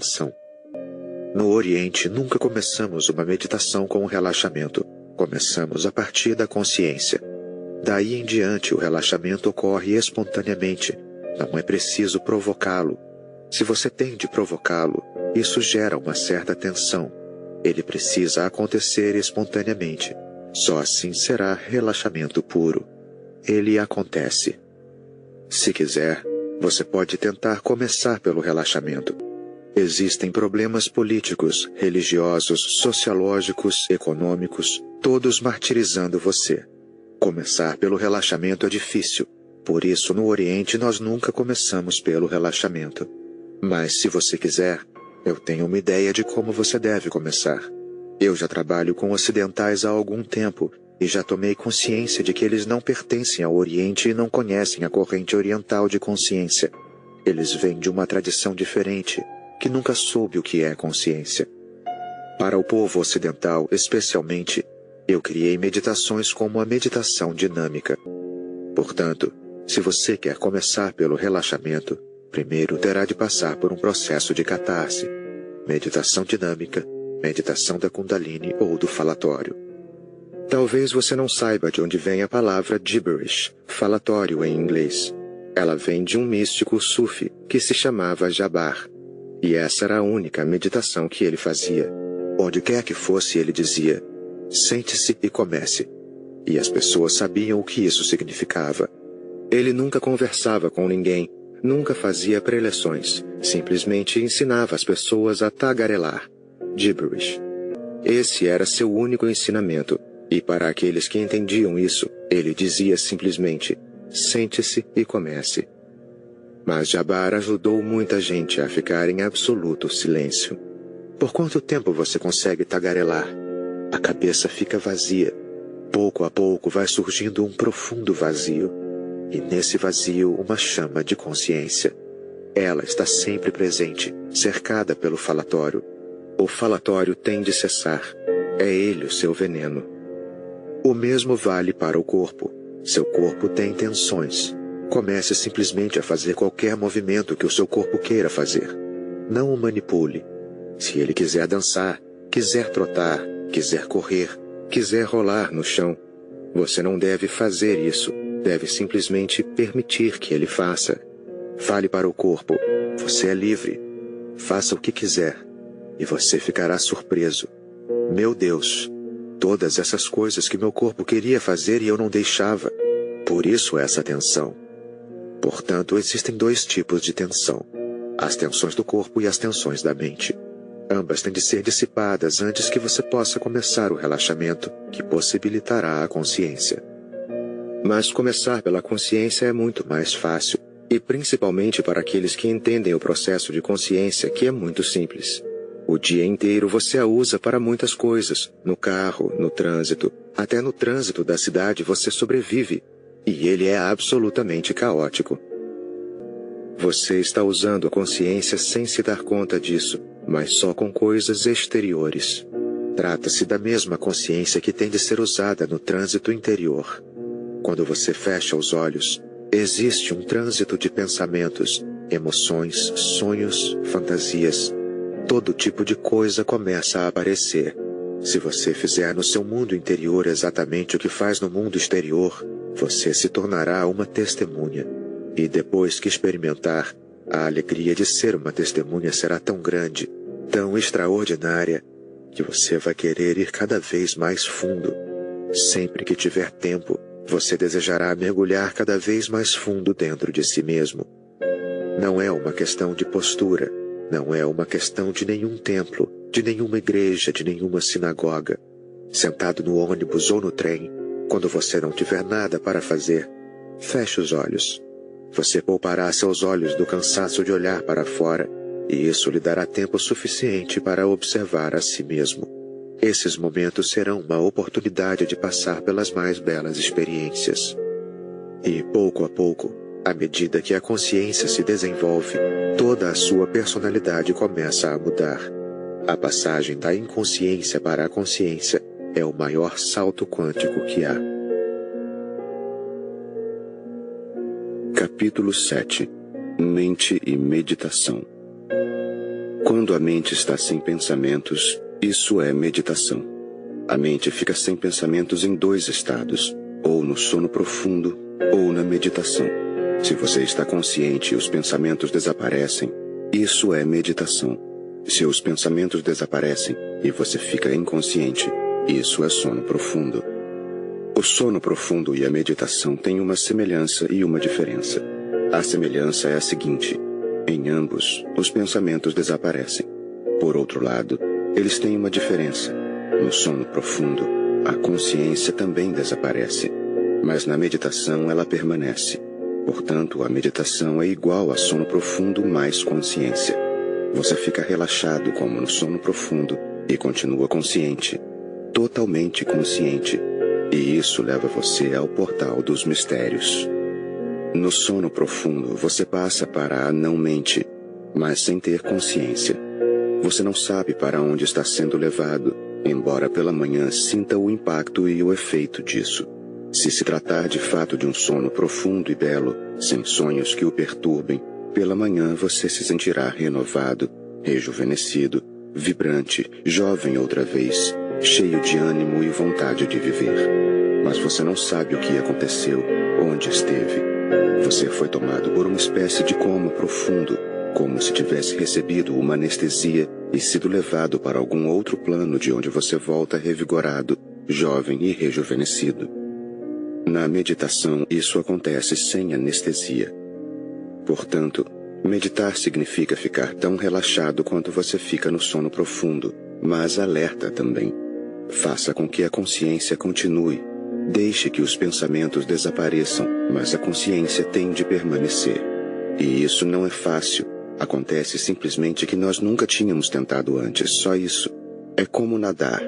atenção. No Oriente, nunca começamos uma meditação com o relaxamento. Começamos a partir da consciência. Daí em diante, o relaxamento ocorre espontaneamente. Não é preciso provocá-lo. Se você tem de provocá-lo, isso gera uma certa tensão. Ele precisa acontecer espontaneamente. Só assim será relaxamento puro. Ele acontece. Se quiser, você pode tentar começar pelo relaxamento. Existem problemas políticos, religiosos, sociológicos, econômicos, todos martirizando você. Começar pelo relaxamento é difícil. Por isso, no Oriente, nós nunca começamos pelo relaxamento. Mas, se você quiser, eu tenho uma ideia de como você deve começar. Eu já trabalho com ocidentais há algum tempo e já tomei consciência de que eles não pertencem ao Oriente e não conhecem a corrente oriental de consciência. Eles vêm de uma tradição diferente, que nunca soube o que é consciência. Para o povo ocidental, especialmente, eu criei meditações como a meditação dinâmica. Portanto, se você quer começar pelo relaxamento, primeiro terá de passar por um processo de catarse. Meditação dinâmica, meditação da Kundalini ou do falatório. Talvez você não saiba de onde vem a palavra gibberish, falatório em inglês. Ela vem de um místico sufi que se chamava Jabbar. E essa era a única meditação que ele fazia. Onde quer que fosse, ele dizia: sente-se e comece. E as pessoas sabiam o que isso significava. Ele nunca conversava com ninguém, nunca fazia preleções, simplesmente ensinava as pessoas a tagarelar. Gibberish. Esse era seu único ensinamento, e para aqueles que entendiam isso, ele dizia simplesmente: sente-se e comece. Mas Jabbar ajudou muita gente a ficar em absoluto silêncio. Por quanto tempo você consegue tagarelar? A cabeça fica vazia. Pouco a pouco vai surgindo um profundo vazio. E nesse vazio uma chama de consciência. Ela está sempre presente, cercada pelo falatório. O falatório tem de cessar. É ele o seu veneno. O mesmo vale para o corpo. Seu corpo tem tensões. Comece simplesmente a fazer qualquer movimento que o seu corpo queira fazer. Não o manipule. Se ele quiser dançar, quiser trotar, quiser correr, quiser rolar no chão, você não deve fazer isso. Deve simplesmente permitir que ele faça. Fale para o corpo: você é livre. Faça o que quiser. E você ficará surpreso. Meu Deus, todas essas coisas que meu corpo queria fazer e eu não deixava. Por isso essa tensão. Portanto, existem dois tipos de tensão: as tensões do corpo e as tensões da mente. Ambas têm de ser dissipadas antes que você possa começar o relaxamento, que possibilitará a consciência. Mas começar pela consciência é muito mais fácil, e principalmente para aqueles que entendem o processo de consciência, que é muito simples. O dia inteiro você a usa para muitas coisas, no carro, no trânsito, até no trânsito da cidade você sobrevive. E ele é absolutamente caótico. Você está usando a consciência sem se dar conta disso, mas só com coisas exteriores. Trata-se da mesma consciência que tem de ser usada no trânsito interior. Quando você fecha os olhos, existe um trânsito de pensamentos, emoções, sonhos, fantasias. Todo tipo de coisa começa a aparecer. Se você fizer no seu mundo interior exatamente o que faz no mundo exterior, você se tornará uma testemunha. E depois que experimentar, a alegria de ser uma testemunha será tão grande, tão extraordinária, que você vai querer ir cada vez mais fundo. Sempre que tiver tempo, você desejará mergulhar cada vez mais fundo dentro de si mesmo. Não é uma questão de postura, não é uma questão de nenhum templo, de nenhuma igreja, de nenhuma sinagoga. Sentado no ônibus ou no trem, quando você não tiver nada para fazer, feche os olhos. Você poupará seus olhos do cansaço de olhar para fora, e isso lhe dará tempo suficiente para observar a si mesmo. Esses momentos serão uma oportunidade de passar pelas mais belas experiências. E pouco a pouco, à medida que a consciência se desenvolve, toda a sua personalidade começa a mudar. A passagem da inconsciência para a consciência é o maior salto quântico que há. Capítulo 7. Mente e meditação. Quando a mente está sem pensamentos, isso é meditação. A mente fica sem pensamentos em 2 estados, ou no sono profundo, ou na meditação. Se você está consciente e os pensamentos desaparecem, isso é meditação. Se os pensamentos desaparecem e você fica inconsciente, isso é sono profundo. O sono profundo e a meditação têm uma semelhança e uma diferença. A semelhança é a seguinte: em ambos, os pensamentos desaparecem. Por outro lado, eles têm uma diferença. No sono profundo, a consciência também desaparece, mas na meditação ela permanece. Portanto, a meditação é igual a sono profundo mais consciência. Você fica relaxado como no sono profundo e continua consciente, totalmente consciente, e isso leva você ao portal dos mistérios. No sono profundo, você passa para a não-mente, mas sem ter consciência. Você não sabe para onde está sendo levado, embora pela manhã sinta o impacto e o efeito disso. Se tratar de fato de um sono profundo e belo, sem sonhos que o perturbem, pela manhã você se sentirá renovado, rejuvenescido, vibrante, jovem outra vez, cheio de ânimo e vontade de viver. Mas você não sabe o que aconteceu, onde esteve. Você foi tomado por uma espécie de coma profundo, como se tivesse recebido uma anestesia e sido levado para algum outro plano de onde você volta revigorado, jovem e rejuvenescido. Na meditação, isso acontece sem anestesia. Portanto, meditar significa ficar tão relaxado quanto você fica no sono profundo, mas alerta também. Faça com que a consciência continue. Deixe que os pensamentos desapareçam, mas a consciência tem de permanecer. E isso não é fácil. Acontece simplesmente que nós nunca tínhamos tentado antes, só isso. É como nadar.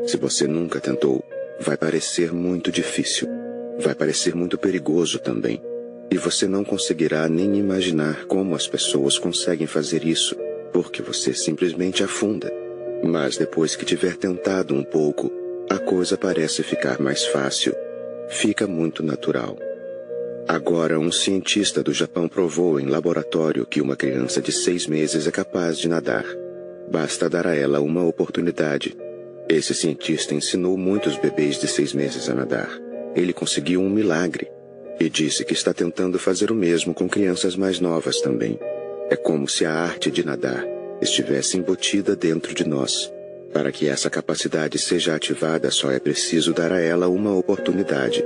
Se você nunca tentou, vai parecer muito difícil. Vai parecer muito perigoso também. E você não conseguirá nem imaginar como as pessoas conseguem fazer isso, porque você simplesmente afunda. Mas depois que tiver tentado um pouco, a coisa parece ficar mais fácil. Fica muito natural. Agora, um cientista do Japão provou em laboratório que uma criança de 6 meses é capaz de nadar. Basta dar a ela uma oportunidade. Esse cientista ensinou muitos bebês de 6 meses a nadar. Ele conseguiu um milagre. E disse que está tentando fazer o mesmo com crianças mais novas também. É como se a arte de nadar estivesse embutida dentro de nós. Para que essa capacidade seja ativada, só é preciso dar a ela uma oportunidade.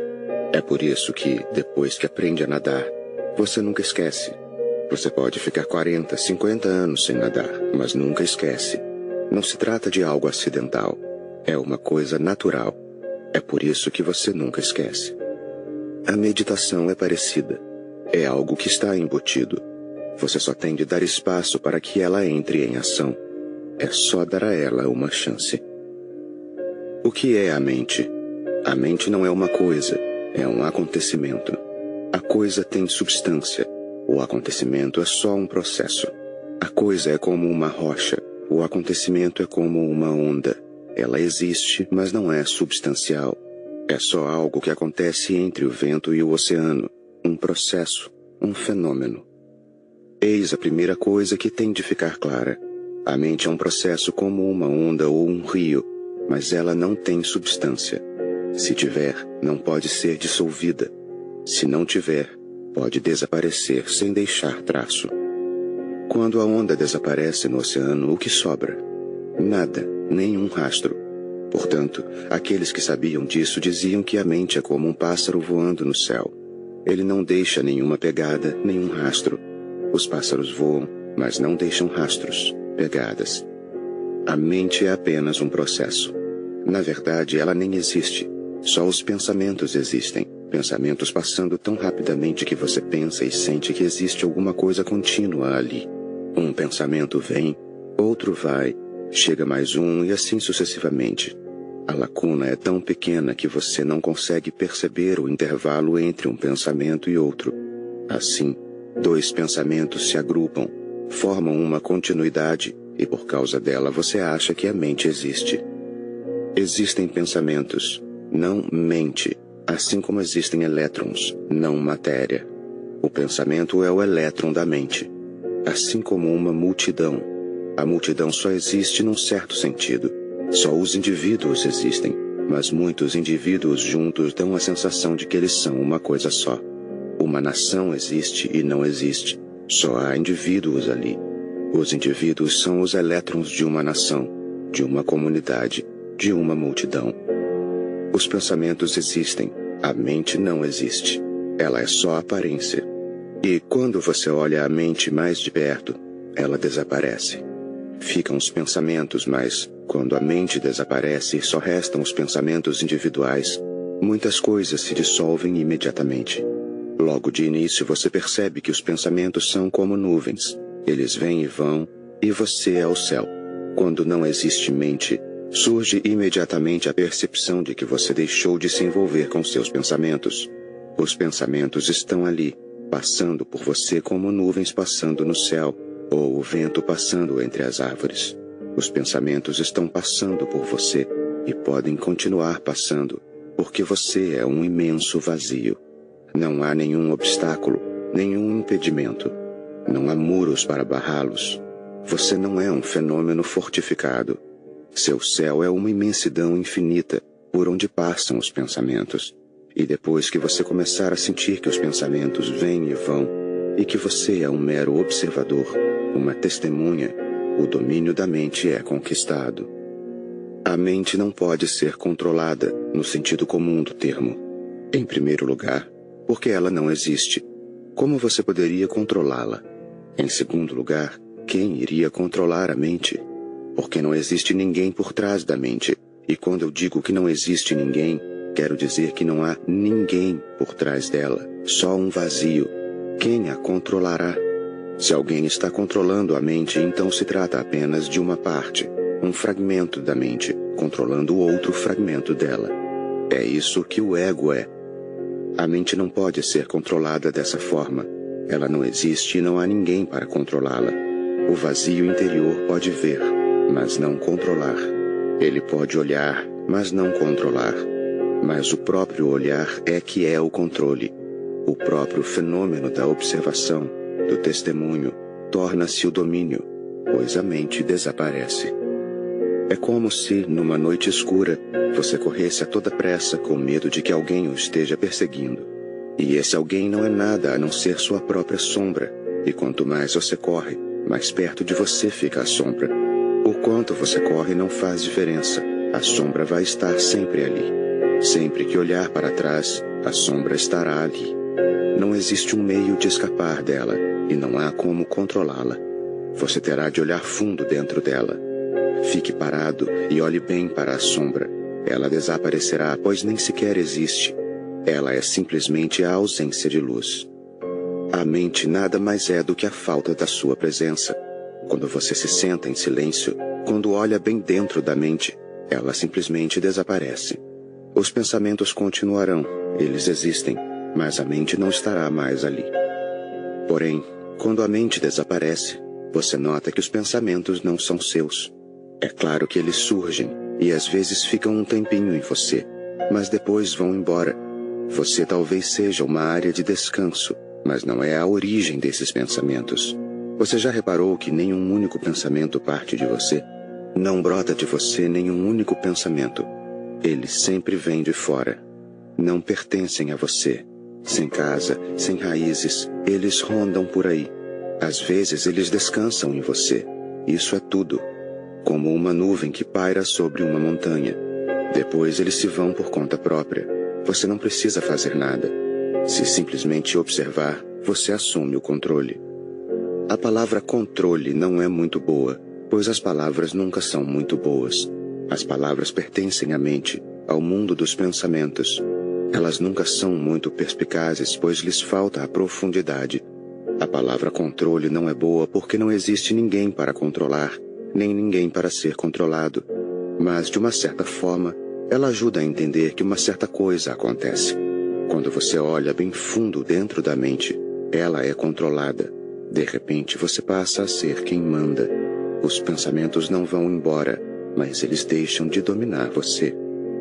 É por isso que, depois que aprende a nadar, você nunca esquece. Você pode ficar 40, 50 anos sem nadar, mas nunca esquece. Não se trata de algo acidental. É uma coisa natural. É por isso que você nunca esquece. A meditação é parecida. É algo que está embutido. Você só tem de dar espaço para que ela entre em ação. É só dar a ela uma chance. O que é a mente? A mente não é uma coisa, é um acontecimento. A coisa tem substância. O acontecimento é só um processo. A coisa é como uma rocha. O acontecimento é como uma onda. Ela existe, mas não é substancial. É só algo que acontece entre o vento e o oceano. Um processo, um fenômeno. Eis a primeira coisa que tem de ficar clara. A mente é um processo como uma onda ou um rio, mas ela não tem substância. Se tiver, não pode ser dissolvida. Se não tiver, pode desaparecer sem deixar traço. Quando a onda desaparece no oceano, o que sobra? Nada, nenhum rastro. Portanto, aqueles que sabiam disso diziam que a mente é como um pássaro voando no céu. Ele não deixa nenhuma pegada, nenhum rastro. Os pássaros voam, mas não deixam rastros, pegadas. A mente é apenas um processo. Na verdade, ela nem existe. Só os pensamentos existem. Pensamentos passando tão rapidamente que você pensa e sente que existe alguma coisa contínua ali. Um pensamento vem, outro vai, chega mais um e assim sucessivamente. A lacuna é tão pequena que você não consegue perceber o intervalo entre um pensamento e outro. Assim, 2 pensamentos se agrupam, formam uma continuidade, e por causa dela você acha que a mente existe. Existem pensamentos, não mente, assim como existem elétrons, não matéria. O pensamento é o elétron da mente, assim como uma multidão. A multidão só existe num certo sentido. Só os indivíduos existem, mas muitos indivíduos juntos dão a sensação de que eles são uma coisa só. Uma nação existe e não existe. Só há indivíduos ali. Os indivíduos são os elétrons de uma nação, de uma comunidade, de uma multidão. Os pensamentos existem. A mente não existe. Ela é só aparência. E quando você olha a mente mais de perto, ela desaparece. Ficam os pensamentos, mas quando a mente desaparece, só restam os pensamentos individuais. Muitas coisas se dissolvem imediatamente. Logo de início você percebe que os pensamentos são como nuvens. Eles vêm e vão, e você é o céu. Quando não existe mente, surge imediatamente a percepção de que você deixou de se envolver com seus pensamentos. Os pensamentos estão ali, passando por você como nuvens passando no céu, ou o vento passando entre as árvores. Os pensamentos estão passando por você e podem continuar passando, porque você é um imenso vazio. Não há nenhum obstáculo, nenhum impedimento. Não há muros para barrá-los. Você não é um fenômeno fortificado. Seu céu é uma imensidão infinita, por onde passam os pensamentos. E depois que você começar a sentir que os pensamentos vêm e vão, e que você é um mero observador, uma testemunha, o domínio da mente é conquistado. A mente não pode ser controlada, no sentido comum do termo. Em primeiro lugar, porque ela não existe. Como você poderia controlá-la? Em segundo lugar, quem iria controlar a mente? Porque não existe ninguém por trás da mente. E quando eu digo que não existe ninguém, quero dizer que não há ninguém por trás dela, só um vazio. Quem a controlará? Se alguém está controlando a mente, então se trata apenas de uma parte, um fragmento da mente, controlando outro fragmento dela. É isso que o ego é. A mente não pode ser controlada dessa forma. Ela não existe e não há ninguém para controlá-la. O vazio interior pode ver, mas não controlar. Ele pode olhar, mas não controlar. Mas o próprio olhar é que é o controle. O próprio fenômeno da observação, do testemunho, torna-se o domínio, pois a mente desaparece. É como se, numa noite escura, você corresse a toda pressa com medo de que alguém o esteja perseguindo. E esse alguém não é nada a não ser sua própria sombra, e quanto mais você corre, mais perto de você fica a sombra. O quanto você corre não faz diferença, a sombra vai estar sempre ali. Sempre que olhar para trás, a sombra estará ali. Não existe um meio de escapar dela, e não há como controlá-la. Você terá de olhar fundo dentro dela. Fique parado e olhe bem para a sombra. Ela desaparecerá, pois nem sequer existe. Ela é simplesmente a ausência de luz. A mente nada mais é do que a falta da sua presença. Quando você se senta em silêncio, quando olha bem dentro da mente, ela simplesmente desaparece. Os pensamentos continuarão, eles existem, mas a mente não estará mais ali. Porém, quando a mente desaparece, você nota que os pensamentos não são seus. É claro que eles surgem, e às vezes ficam um tempinho em você, mas depois vão embora. Você talvez seja uma área de descanso, mas não é a origem desses pensamentos. Você já reparou que nenhum único pensamento parte de você? Não brota de você nenhum único pensamento. Eles sempre vêm de fora. Não pertencem a você. Sem casa, sem raízes, eles rondam por aí. Às vezes eles descansam em você. Isso é tudo. Como uma nuvem que paira sobre uma montanha. Depois eles se vão por conta própria. Você não precisa fazer nada. Se simplesmente observar, você assume o controle. A palavra controle não é muito boa, pois as palavras nunca são muito boas. As palavras pertencem à mente, ao mundo dos pensamentos. Elas nunca são muito perspicazes, pois lhes falta a profundidade. A palavra controle não é boa porque não existe ninguém para controlar, nem ninguém para ser controlado. Mas, de uma certa forma, ela ajuda a entender que uma certa coisa acontece. Quando você olha bem fundo dentro da mente, ela é controlada. De repente, você passa a ser quem manda. Os pensamentos não vão embora, mas eles deixam de dominar você.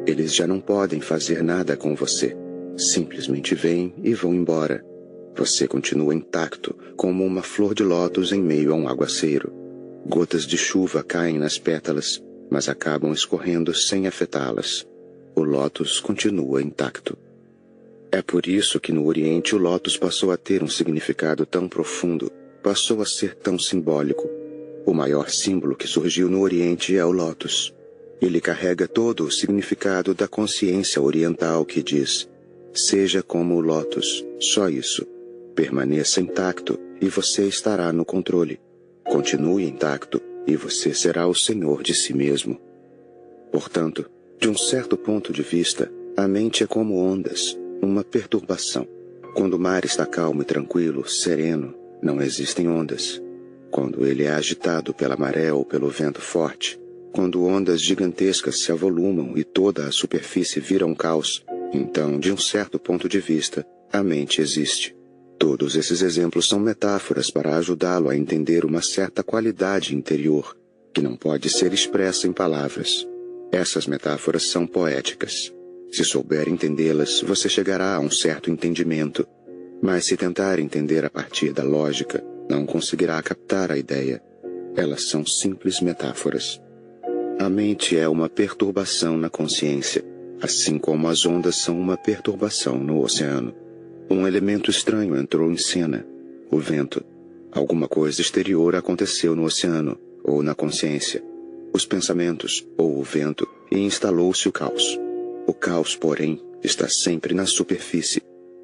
Eles já não podem fazer nada com você. Simplesmente vêm e vão embora. Você continua intacto, como uma flor de lótus em meio a um aguaceiro. Gotas de chuva caem nas pétalas, mas acabam escorrendo sem afetá-las. O lótus continua intacto. É por isso que no Oriente o lótus passou a ter um significado tão profundo, passou a ser tão simbólico. O maior símbolo que surgiu no Oriente é o lótus. Ele carrega todo o significado da consciência oriental que diz: seja como o lótus, só isso. Permaneça intacto e você estará no controle. Continue intacto e você será o senhor de si mesmo. Portanto, de um certo ponto de vista, a mente é como ondas, uma perturbação. Quando o mar está calmo e tranquilo, sereno, não existem ondas. Quando ele é agitado pela maré ou pelo vento forte, quando ondas gigantescas se avolumam e toda a superfície vira um caos, então, de um certo ponto de vista, a mente existe. Todos esses exemplos são metáforas para ajudá-lo a entender uma certa qualidade interior, que não pode ser expressa em palavras. Essas metáforas são poéticas. Se souber entendê-las, você chegará a um certo entendimento. Mas se tentar entender a partir da lógica, não conseguirá captar a ideia. Elas são simples metáforas. A mente é uma perturbação na consciência, assim como as ondas são uma perturbação no oceano. Um elemento estranho entrou em cena, o vento. Alguma coisa exterior aconteceu no oceano, ou na consciência. Os pensamentos, ou o vento, e instalou-se o caos. O caos, porém, está sempre na superfície.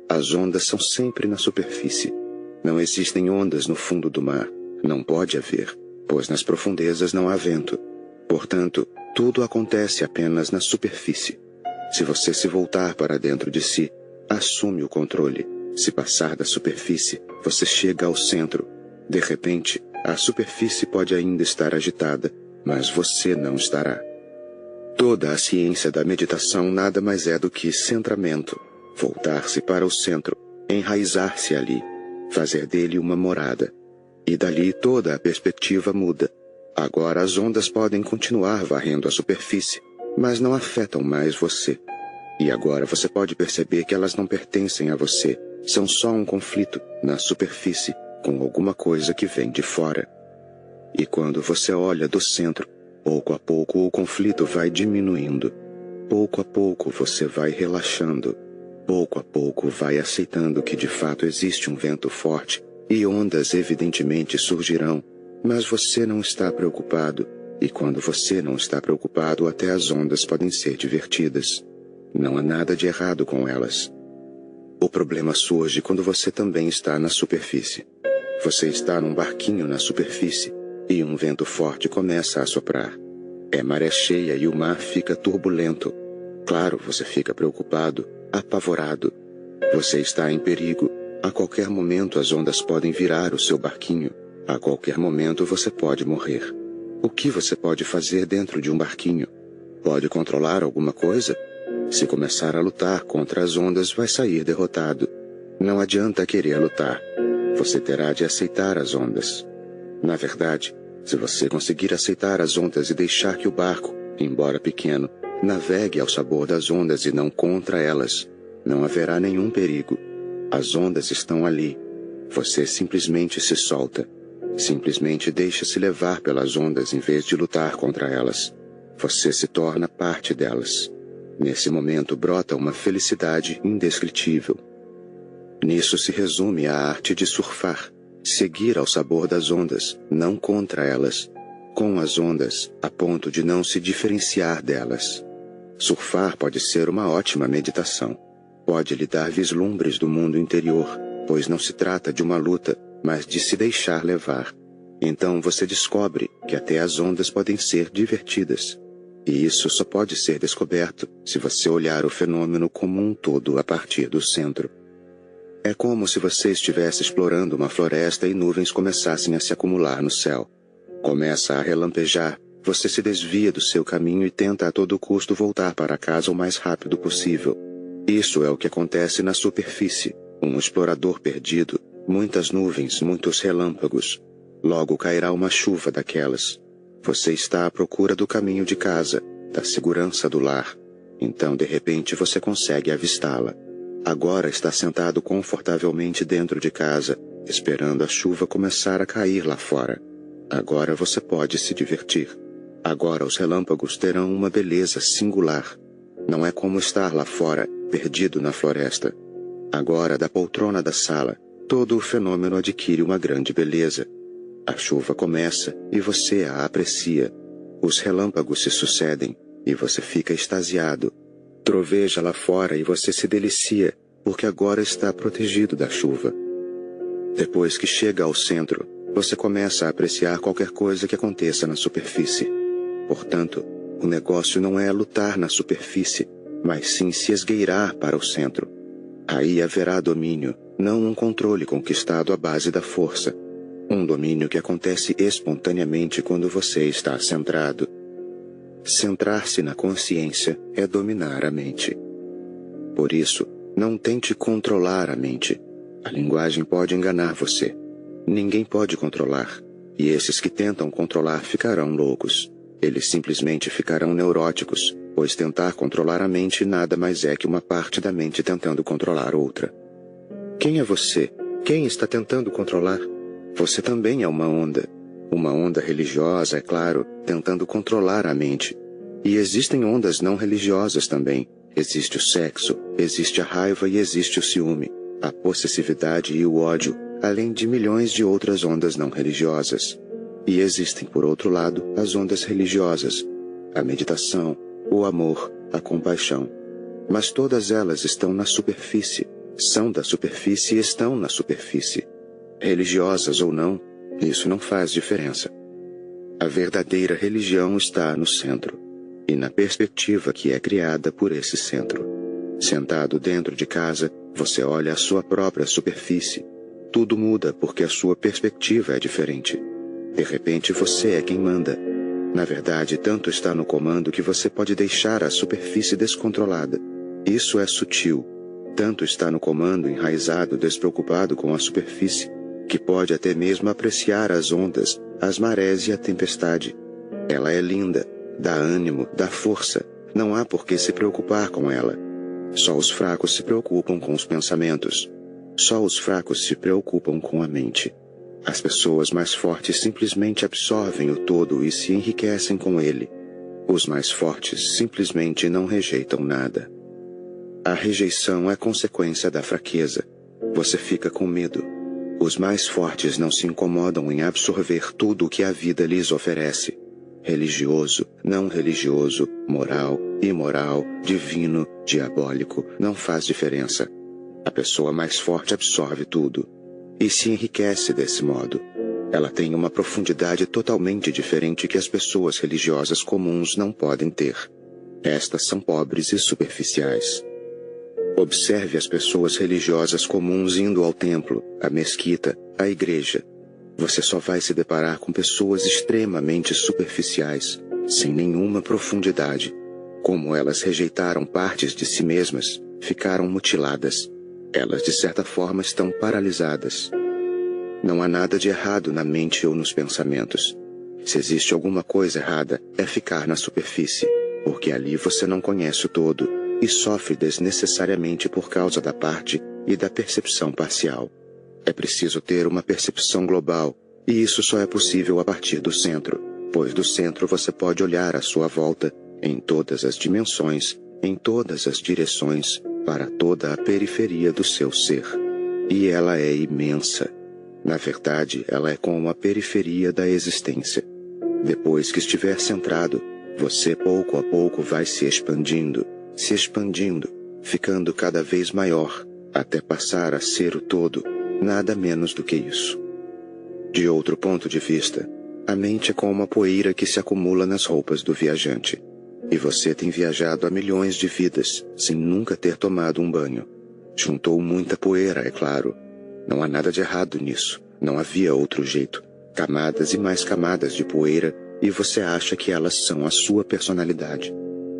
As ondas são sempre na superfície. Não existem ondas no fundo do mar. Não pode haver, pois nas profundezas não há vento. Portanto, tudo acontece apenas na superfície. Se você se voltar para dentro de si, assume o controle. Se passar da superfície, você chega ao centro. De repente, a superfície pode ainda estar agitada, mas você não estará. Toda a ciência da meditação nada mais é do que centramento, voltar-se para o centro, enraizar-se ali, fazer dele uma morada. E dali toda a perspectiva muda. Agora as ondas podem continuar varrendo a superfície, mas não afetam mais você. E agora você pode perceber que elas não pertencem a você, são só um conflito na superfície com alguma coisa que vem de fora. E quando você olha do centro, pouco a pouco o conflito vai diminuindo. Pouco a pouco você vai relaxando. Pouco a pouco vai aceitando que de fato existe um vento forte e ondas evidentemente surgirão, mas você não está preocupado. E quando você não está preocupado, até as ondas podem ser divertidas. Não há nada de errado com elas. O problema surge quando você também está na superfície. Você está num barquinho na superfície e um vento forte começa a soprar. É maré cheia e o mar fica turbulento. Claro, você fica preocupado, apavorado. Você está em perigo. A qualquer momento as ondas podem virar o seu barquinho. A qualquer momento você pode morrer. O que você pode fazer dentro de um barquinho? Pode controlar alguma coisa? Se começar a lutar contra as ondas, vai sair derrotado. Não adianta querer lutar. Você terá de aceitar as ondas. Na verdade, se você conseguir aceitar as ondas e deixar que o barco, embora pequeno, navegue ao sabor das ondas e não contra elas, não haverá nenhum perigo. As ondas estão ali. Você simplesmente se solta. Simplesmente deixa-se levar pelas ondas em vez de lutar contra elas. Você se torna parte delas. Nesse momento brota uma felicidade indescritível. Nisso se resume a arte de surfar, seguir ao sabor das ondas, não contra elas, com as ondas, a ponto de não se diferenciar delas. Surfar pode ser uma ótima meditação. Pode lhe dar vislumbres do mundo interior, pois não se trata de uma luta, mas de se deixar levar. Então você descobre que até as ondas podem ser divertidas. E isso só pode ser descoberto se você olhar o fenômeno como um todo a partir do centro. É como se você estivesse explorando uma floresta e nuvens começassem a se acumular no céu. Começa a relampejar, você se desvia do seu caminho e tenta a todo custo voltar para casa o mais rápido possível. Isso é o que acontece na superfície. Um explorador perdido, muitas nuvens, muitos relâmpagos. Logo cairá uma chuva daquelas. Você está à procura do caminho de casa, da segurança do lar. Então, de repente, você consegue avistá-la. Agora está sentado confortavelmente dentro de casa, esperando a chuva começar a cair lá fora. Agora você pode se divertir. Agora os relâmpagos terão uma beleza singular. Não é como estar lá fora, perdido na floresta. Agora, da poltrona da sala, todo o fenômeno adquire uma grande beleza. A chuva começa e você a aprecia. Os relâmpagos se sucedem e você fica extasiado. Troveja lá fora e você se delicia, porque agora está protegido da chuva. Depois que chega ao centro, você começa a apreciar qualquer coisa que aconteça na superfície. Portanto, o negócio não é lutar na superfície, mas sim se esgueirar para o centro. Aí haverá domínio, não um controle conquistado à base da força. Um domínio que acontece espontaneamente quando você está centrado. Centrar-se na consciência é dominar a mente. Por isso, não tente controlar a mente. A linguagem pode enganar você. Ninguém pode controlar, e esses que tentam controlar ficarão loucos. Eles simplesmente ficarão neuróticos, pois tentar controlar a mente nada mais é que uma parte da mente tentando controlar outra. Quem é você? Quem está tentando controlar? Você também é uma onda. Uma onda religiosa, é claro, tentando controlar a mente. E existem ondas não religiosas também. Existe o sexo, existe a raiva e existe o ciúme, a possessividade e o ódio, além de milhões de outras ondas não religiosas. E existem, por outro lado, as ondas religiosas, a meditação, o amor, a compaixão. Mas todas elas estão na superfície, são da superfície e estão na superfície. Religiosas ou não, isso não faz diferença. A verdadeira religião está no centro, e na perspectiva que é criada por esse centro. Sentado dentro de casa, você olha a sua própria superfície. Tudo muda porque a sua perspectiva é diferente. De repente você é quem manda. Na verdade, tanto está no comando que você pode deixar a superfície descontrolada. Isso é sutil. Tanto está no comando enraizado, despreocupado com a superfície, que pode até mesmo apreciar as ondas, as marés e a tempestade. Ela é linda, dá ânimo, dá força. Não há por que se preocupar com ela. Só os fracos se preocupam com os pensamentos. Só os fracos se preocupam com a mente. As pessoas mais fortes simplesmente absorvem o todo e se enriquecem com ele. Os mais fortes simplesmente não rejeitam nada. A rejeição é consequência da fraqueza. Você fica com medo. Os mais fortes não se incomodam em absorver tudo o que a vida lhes oferece. Religioso, não religioso, moral, imoral, divino, diabólico, não faz diferença. A pessoa mais forte absorve tudo e se enriquece desse modo. Ela tem uma profundidade totalmente diferente que as pessoas religiosas comuns não podem ter. Estas são pobres e superficiais. Observe as pessoas religiosas comuns indo ao templo, à mesquita, à igreja. Você só vai se deparar com pessoas extremamente superficiais, sem nenhuma profundidade. Como elas rejeitaram partes de si mesmas, ficaram mutiladas. Elas, de certa forma, estão paralisadas. Não há nada de errado na mente ou nos pensamentos. Se existe alguma coisa errada, é ficar na superfície, porque ali você não conhece o todo e sofre desnecessariamente por causa da parte e da percepção parcial. É preciso ter uma percepção global, e isso só é possível a partir do centro, pois do centro você pode olhar à sua volta, em todas as dimensões, em todas as direções, para toda a periferia do seu ser. E ela é imensa. Na verdade, ela é como a periferia da existência. Depois que estiver centrado, você pouco a pouco vai se expandindo, ficando cada vez maior, até passar a ser o todo, nada menos do que isso. De outro ponto de vista, a mente é como a poeira que se acumula nas roupas do viajante. E você tem viajado há milhões de vidas, sem nunca ter tomado um banho. Juntou muita poeira, é claro. Não há nada de errado nisso. Não havia outro jeito. Camadas e mais camadas de poeira, e você acha que elas são a sua personalidade.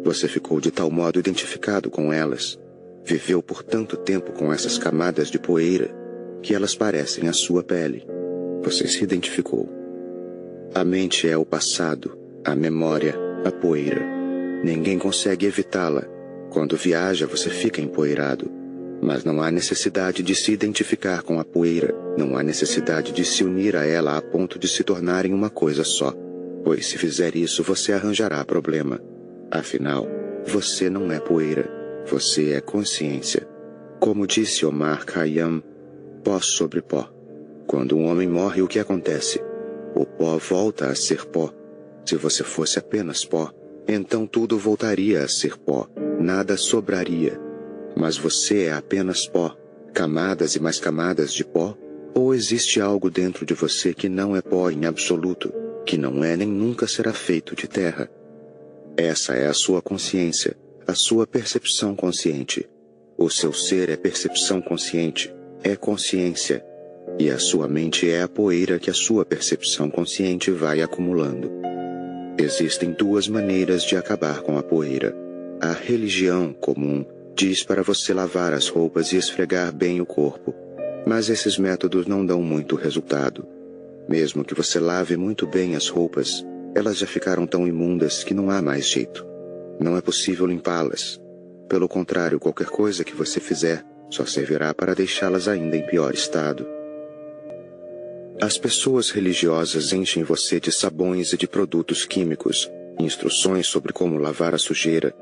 Você ficou de tal modo identificado com elas. Viveu por tanto tempo com essas camadas de poeira, que elas parecem a sua pele. Você se identificou. A mente é o passado, a memória, a poeira. Ninguém consegue evitá-la. Quando viaja, você fica empoeirado. Mas não há necessidade de se identificar com a poeira, não há necessidade de se unir a ela a ponto de se tornarem uma coisa só, pois se fizer isso você arranjará problema. Afinal, você não é poeira, você é consciência. Como disse Omar Khayyam, pó sobre pó. Quando um homem morre, o que acontece? O pó volta a ser pó. Se você fosse apenas pó, então tudo voltaria a ser pó, nada sobraria. Mas você é apenas pó, camadas e mais camadas de pó? Ou existe algo dentro de você que não é pó em absoluto, que não é nem nunca será feito de terra? Essa é a sua consciência, a sua percepção consciente. O seu ser é percepção consciente, é consciência. E a sua mente é a poeira que a sua percepção consciente vai acumulando. Existem duas maneiras de acabar com a poeira. A religião comum diz para você lavar as roupas e esfregar bem o corpo, mas esses métodos não dão muito resultado. Mesmo que você lave muito bem as roupas, elas já ficaram tão imundas que não há mais jeito. Não é possível limpá-las. Pelo contrário, qualquer coisa que você fizer só servirá para deixá-las ainda em pior estado. As pessoas religiosas enchem você de sabões e de produtos químicos, instruções sobre como lavar a sujeira,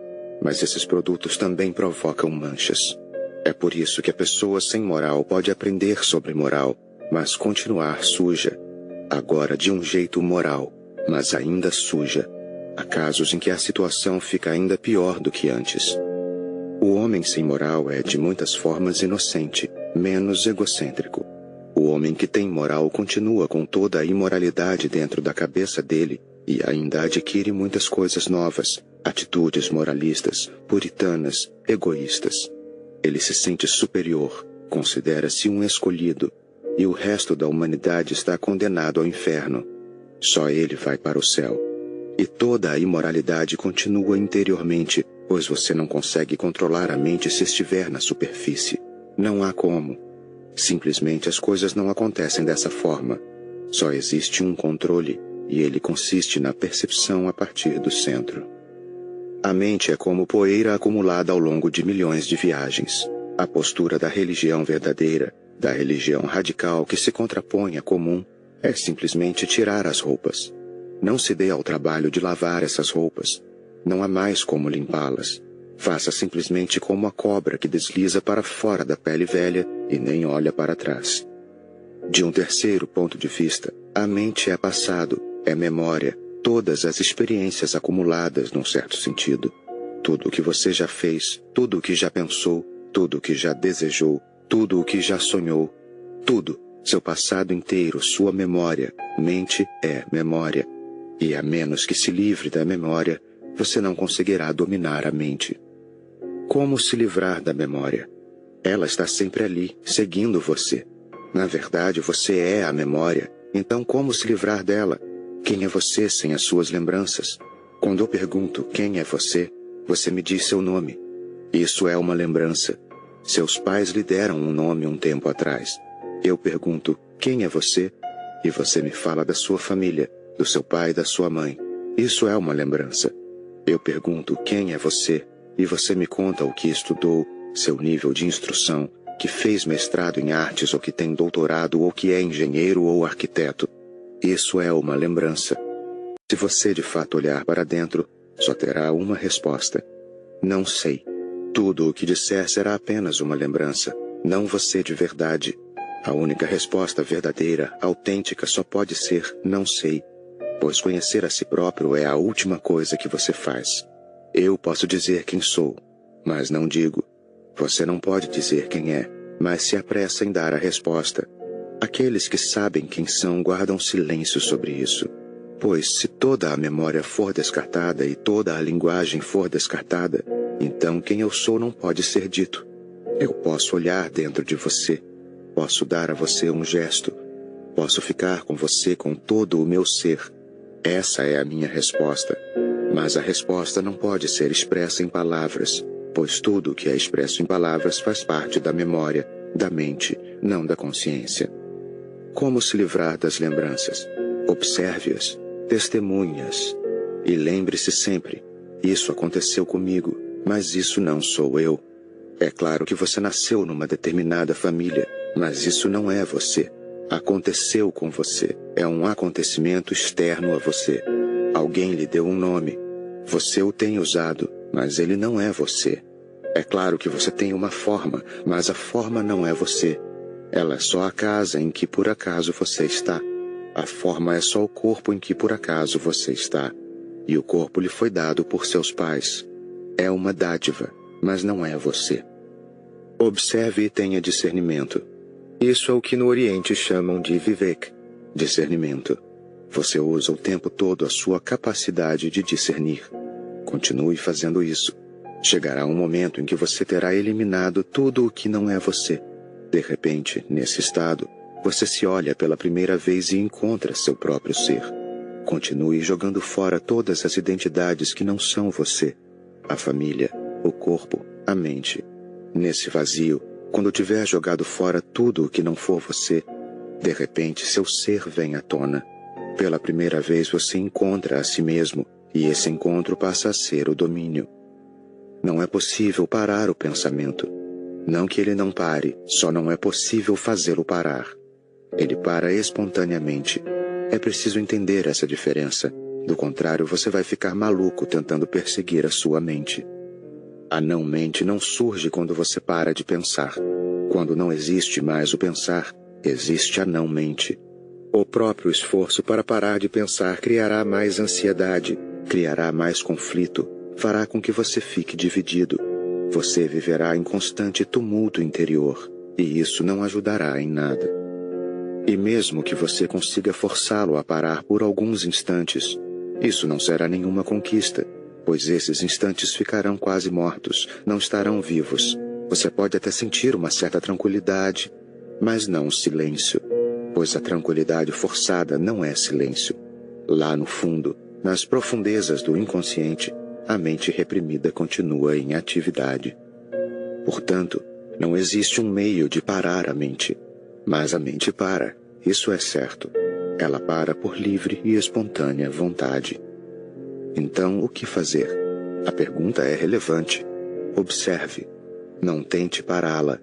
mas esses produtos também provocam manchas. É por isso que a pessoa sem moral pode aprender sobre moral, mas continuar suja. Agora de um jeito moral, mas ainda suja. Há casos em que a situação fica ainda pior do que antes. O homem sem moral é de muitas formas inocente, menos egocêntrico. O homem que tem moral continua com toda a imoralidade dentro da cabeça dele e ainda adquire muitas coisas novas, atitudes moralistas, puritanas, egoístas. Ele se sente superior, considera-se um escolhido, e o resto da humanidade está condenado ao inferno. Só ele vai para o céu. E toda a imoralidade continua interiormente, pois você não consegue controlar a mente se estiver na superfície. Não há como. Simplesmente as coisas não acontecem dessa forma. Só existe um controle, e ele consiste na percepção a partir do centro. A mente é como poeira acumulada ao longo de milhões de viagens. A postura da religião verdadeira, da religião radical que se contrapõe à comum, é simplesmente tirar as roupas. Não se dê ao trabalho de lavar essas roupas. Não há mais como limpá-las. Faça simplesmente como a cobra que desliza para fora da pele velha e nem olha para trás. De um terceiro ponto de vista, a mente é passado, é memória, todas as experiências acumuladas num certo sentido. Tudo o que você já fez, tudo o que já pensou, tudo o que já desejou, tudo o que já sonhou, tudo, seu passado inteiro, sua memória, mente é memória. E a menos que se livre da memória, você não conseguirá dominar a mente. Como se livrar da memória? Ela está sempre ali, seguindo você. Na verdade, você é a memória, então como se livrar dela? Quem é você sem as suas lembranças? Quando eu pergunto quem é você, você me diz seu nome. Isso é uma lembrança. Seus pais lhe deram um nome um tempo atrás. Eu pergunto quem é você? E você me fala da sua família, do seu pai e da sua mãe. Isso é uma lembrança. Eu pergunto quem é você? E você me conta o que estudou, seu nível de instrução, que fez mestrado em artes ou que tem doutorado ou que é engenheiro ou arquiteto. Isso é uma lembrança. Se você de fato olhar para dentro, só terá uma resposta. Não sei. Tudo o que disser será apenas uma lembrança, não você de verdade. A única resposta verdadeira, autêntica, só pode ser não sei, pois conhecer a si próprio é a última coisa que você faz. Eu posso dizer quem sou, mas não digo. Você não pode dizer quem é, mas se apressa em dar a resposta. Aqueles que sabem quem são guardam silêncio sobre isso, pois se toda a memória for descartada e toda a linguagem for descartada, então quem eu sou não pode ser dito. Eu posso olhar dentro de você, posso dar a você um gesto, posso ficar com você com todo o meu ser. Essa é a minha resposta. Mas a resposta não pode ser expressa em palavras, pois tudo o que é expresso em palavras faz parte da memória, da mente, não da consciência. Como se livrar das lembranças? Observe-as, testemunhe-as. E lembre-se sempre, isso aconteceu comigo, mas isso não sou eu. É claro que você nasceu numa determinada família, mas isso não é você. Aconteceu com você. É um acontecimento externo a você. Alguém lhe deu um nome. Você o tem usado, mas ele não é você. É claro que você tem uma forma, mas a forma não é você. Ela é só a casa em que por acaso você está. A forma é só o corpo em que por acaso você está. E o corpo lhe foi dado por seus pais. É uma dádiva, mas não é você. Observe e tenha discernimento. Isso é o que no Oriente chamam de Vivek, discernimento. Você usa o tempo todo a sua capacidade de discernir. Continue fazendo isso. Chegará um momento em que você terá eliminado tudo o que não é você. De repente, nesse estado, você se olha pela primeira vez e encontra seu próprio ser. Continue jogando fora todas as identidades que não são você. A família, o corpo, a mente. Nesse vazio, quando tiver jogado fora tudo o que não for você, de repente seu ser vem à tona. Pela primeira vez você encontra a si mesmo, e esse encontro passa a ser o domínio. Não é possível parar o pensamento. Não que ele não pare, só não é possível fazê-lo parar. Ele para espontaneamente. É preciso entender essa diferença. Do contrário, você vai ficar maluco tentando perseguir a sua mente. A não-mente não surge quando você para de pensar. Quando não existe mais o pensar, existe a não-mente. O próprio esforço para parar de pensar criará mais ansiedade, criará mais conflito, fará com que você fique dividido. Você viverá em constante tumulto interior, e isso não ajudará em nada. E mesmo que você consiga forçá-lo a parar por alguns instantes, isso não será nenhuma conquista, pois esses instantes ficarão quase mortos, não estarão vivos. Você pode até sentir uma certa tranquilidade, mas não silêncio, pois a tranquilidade forçada não é silêncio. Lá no fundo, nas profundezas do inconsciente, a mente reprimida continua em atividade. Portanto, não existe um meio de parar a mente, mas a mente para, isso é certo. Ela para por livre e espontânea vontade. Então, o que fazer? A pergunta é relevante. Observe. Não tente pará-la.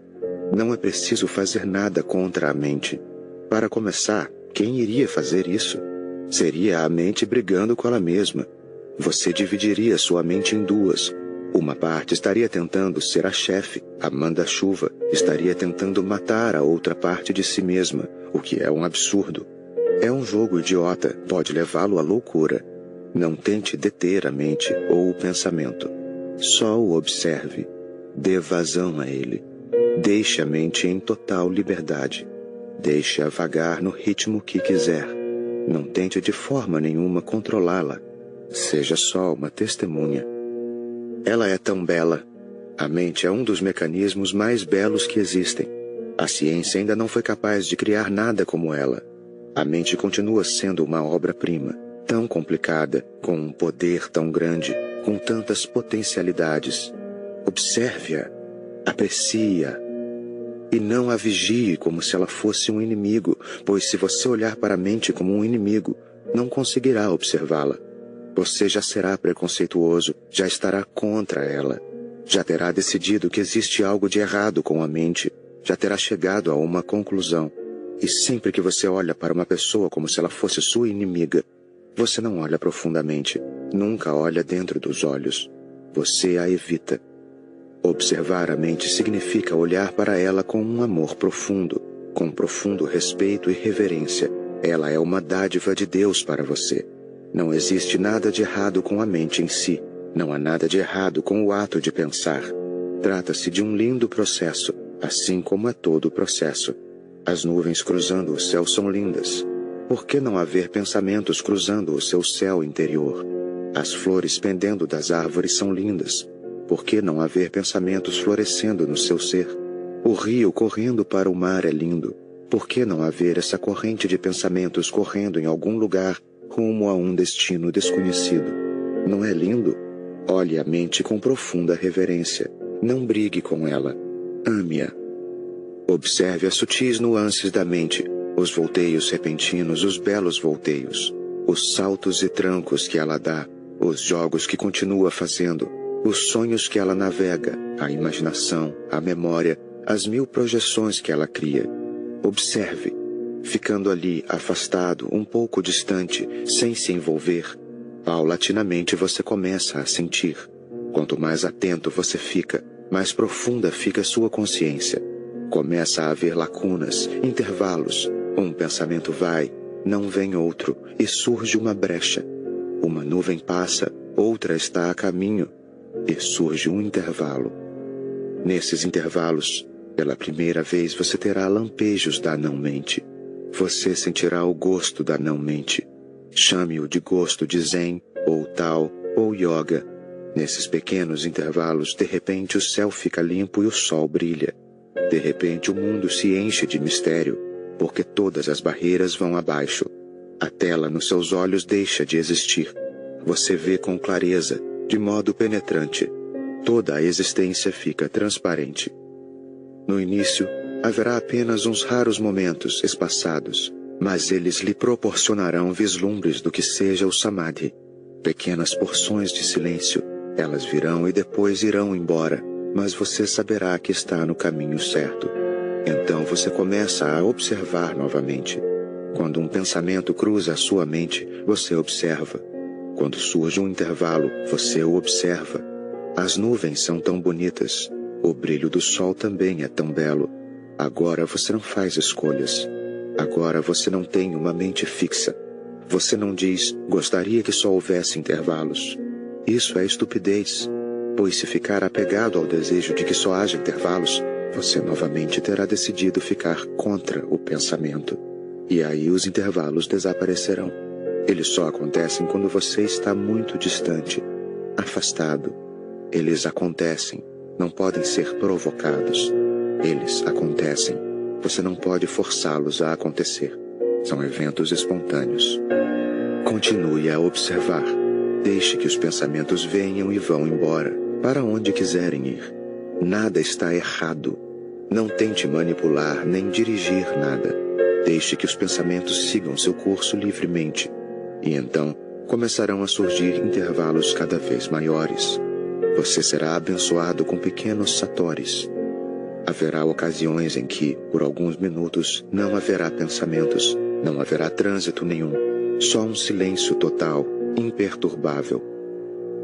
Não é preciso fazer nada contra a mente. Para começar, quem iria fazer isso? Seria a mente brigando com ela mesma. Você dividiria sua mente em duas. Uma parte estaria tentando ser a chefe, a manda-chuva, estaria tentando matar a outra parte de si mesma, o que é um absurdo. É um jogo idiota, pode levá-lo à loucura. Não tente deter a mente ou o pensamento. Só o observe. Dê vazão a ele. Deixe a mente em total liberdade. Deixe-a vagar no ritmo que quiser. Não tente de forma nenhuma controlá-la. Seja só uma testemunha. Ela é tão bela. A mente é um dos mecanismos mais belos que existem. A ciência ainda não foi capaz de criar nada como ela. A mente continua sendo uma obra-prima, tão complicada, com um poder tão grande, com tantas potencialidades. Observe-a, aprecie-a. E não a vigie como se ela fosse um inimigo, pois se você olhar para a mente como um inimigo, não conseguirá observá-la. Você já será preconceituoso, já estará contra ela. Já terá decidido que existe algo de errado com a mente, já terá chegado a uma conclusão. E sempre que você olha para uma pessoa como se ela fosse sua inimiga, você não olha profundamente, nunca olha dentro dos olhos. Você a evita. Observar a mente significa olhar para ela com um amor profundo, com profundo respeito e reverência. Ela é uma dádiva de Deus para você. Não existe nada de errado com a mente em si. Não há nada de errado com o ato de pensar. Trata-se de um lindo processo, assim como é todo o processo. As nuvens cruzando o céu são lindas. Por que não haver pensamentos cruzando o seu céu interior? As flores pendendo das árvores são lindas. Por que não haver pensamentos florescendo no seu ser? O rio correndo para o mar é lindo. Por que não haver essa corrente de pensamentos correndo em algum lugar, rumo a um destino desconhecido? Não é lindo? Olhe a mente com profunda reverência. Não brigue com ela. Ame-a. Observe as sutis nuances da mente, os volteios repentinos, os belos volteios, os saltos e trancos que ela dá, os jogos que continua fazendo, os sonhos que ela navega, a imaginação, a memória, as 1000 projeções que ela cria. Observe, ficando ali, afastado, um pouco distante, sem se envolver. Paulatinamente você começa a sentir. Quanto mais atento você fica, mais profunda fica sua consciência. Começa a haver lacunas, intervalos. Um pensamento vai, não vem outro, e surge uma brecha. Uma nuvem passa, outra está a caminho, e surge um intervalo. Nesses intervalos, pela primeira vez você terá lampejos da não-mente. Você sentirá o gosto da não-mente. Chame-o de gosto de Zen, ou Tao, ou Yoga. Nesses pequenos intervalos, de repente o céu fica limpo e o sol brilha. De repente o mundo se enche de mistério, porque todas as barreiras vão abaixo. A tela nos seus olhos deixa de existir. Você vê com clareza, de modo penetrante. Toda a existência fica transparente. No início, haverá apenas uns raros momentos espaçados, mas eles lhe proporcionarão vislumbres do que seja o Samadhi. Pequenas porções de silêncio, elas virão e depois irão embora, mas você saberá que está no caminho certo. Então você começa a observar novamente. Quando um pensamento cruza a sua mente, você observa. Quando surge um intervalo, você o observa. As nuvens são tão bonitas. O brilho do sol também é tão belo. Agora você não faz escolhas. Agora você não tem uma mente fixa. Você não diz, gostaria que só houvesse intervalos. Isso é estupidez, pois se ficar apegado ao desejo de que só haja intervalos, você novamente terá decidido ficar contra o pensamento. E aí os intervalos desaparecerão. Eles só acontecem quando você está muito distante, afastado. Eles acontecem, não podem ser provocados. Eles acontecem, você não pode forçá-los a acontecer. São eventos espontâneos. Continue a observar. Deixe que os pensamentos venham e vão embora, para onde quiserem ir. Nada está errado. Não tente manipular nem dirigir nada. Deixe que os pensamentos sigam seu curso livremente. E então, começarão a surgir intervalos cada vez maiores. Você será abençoado com pequenos satóris. Haverá ocasiões em que, por alguns minutos, não haverá pensamentos, não haverá trânsito nenhum, só um silêncio total, imperturbável.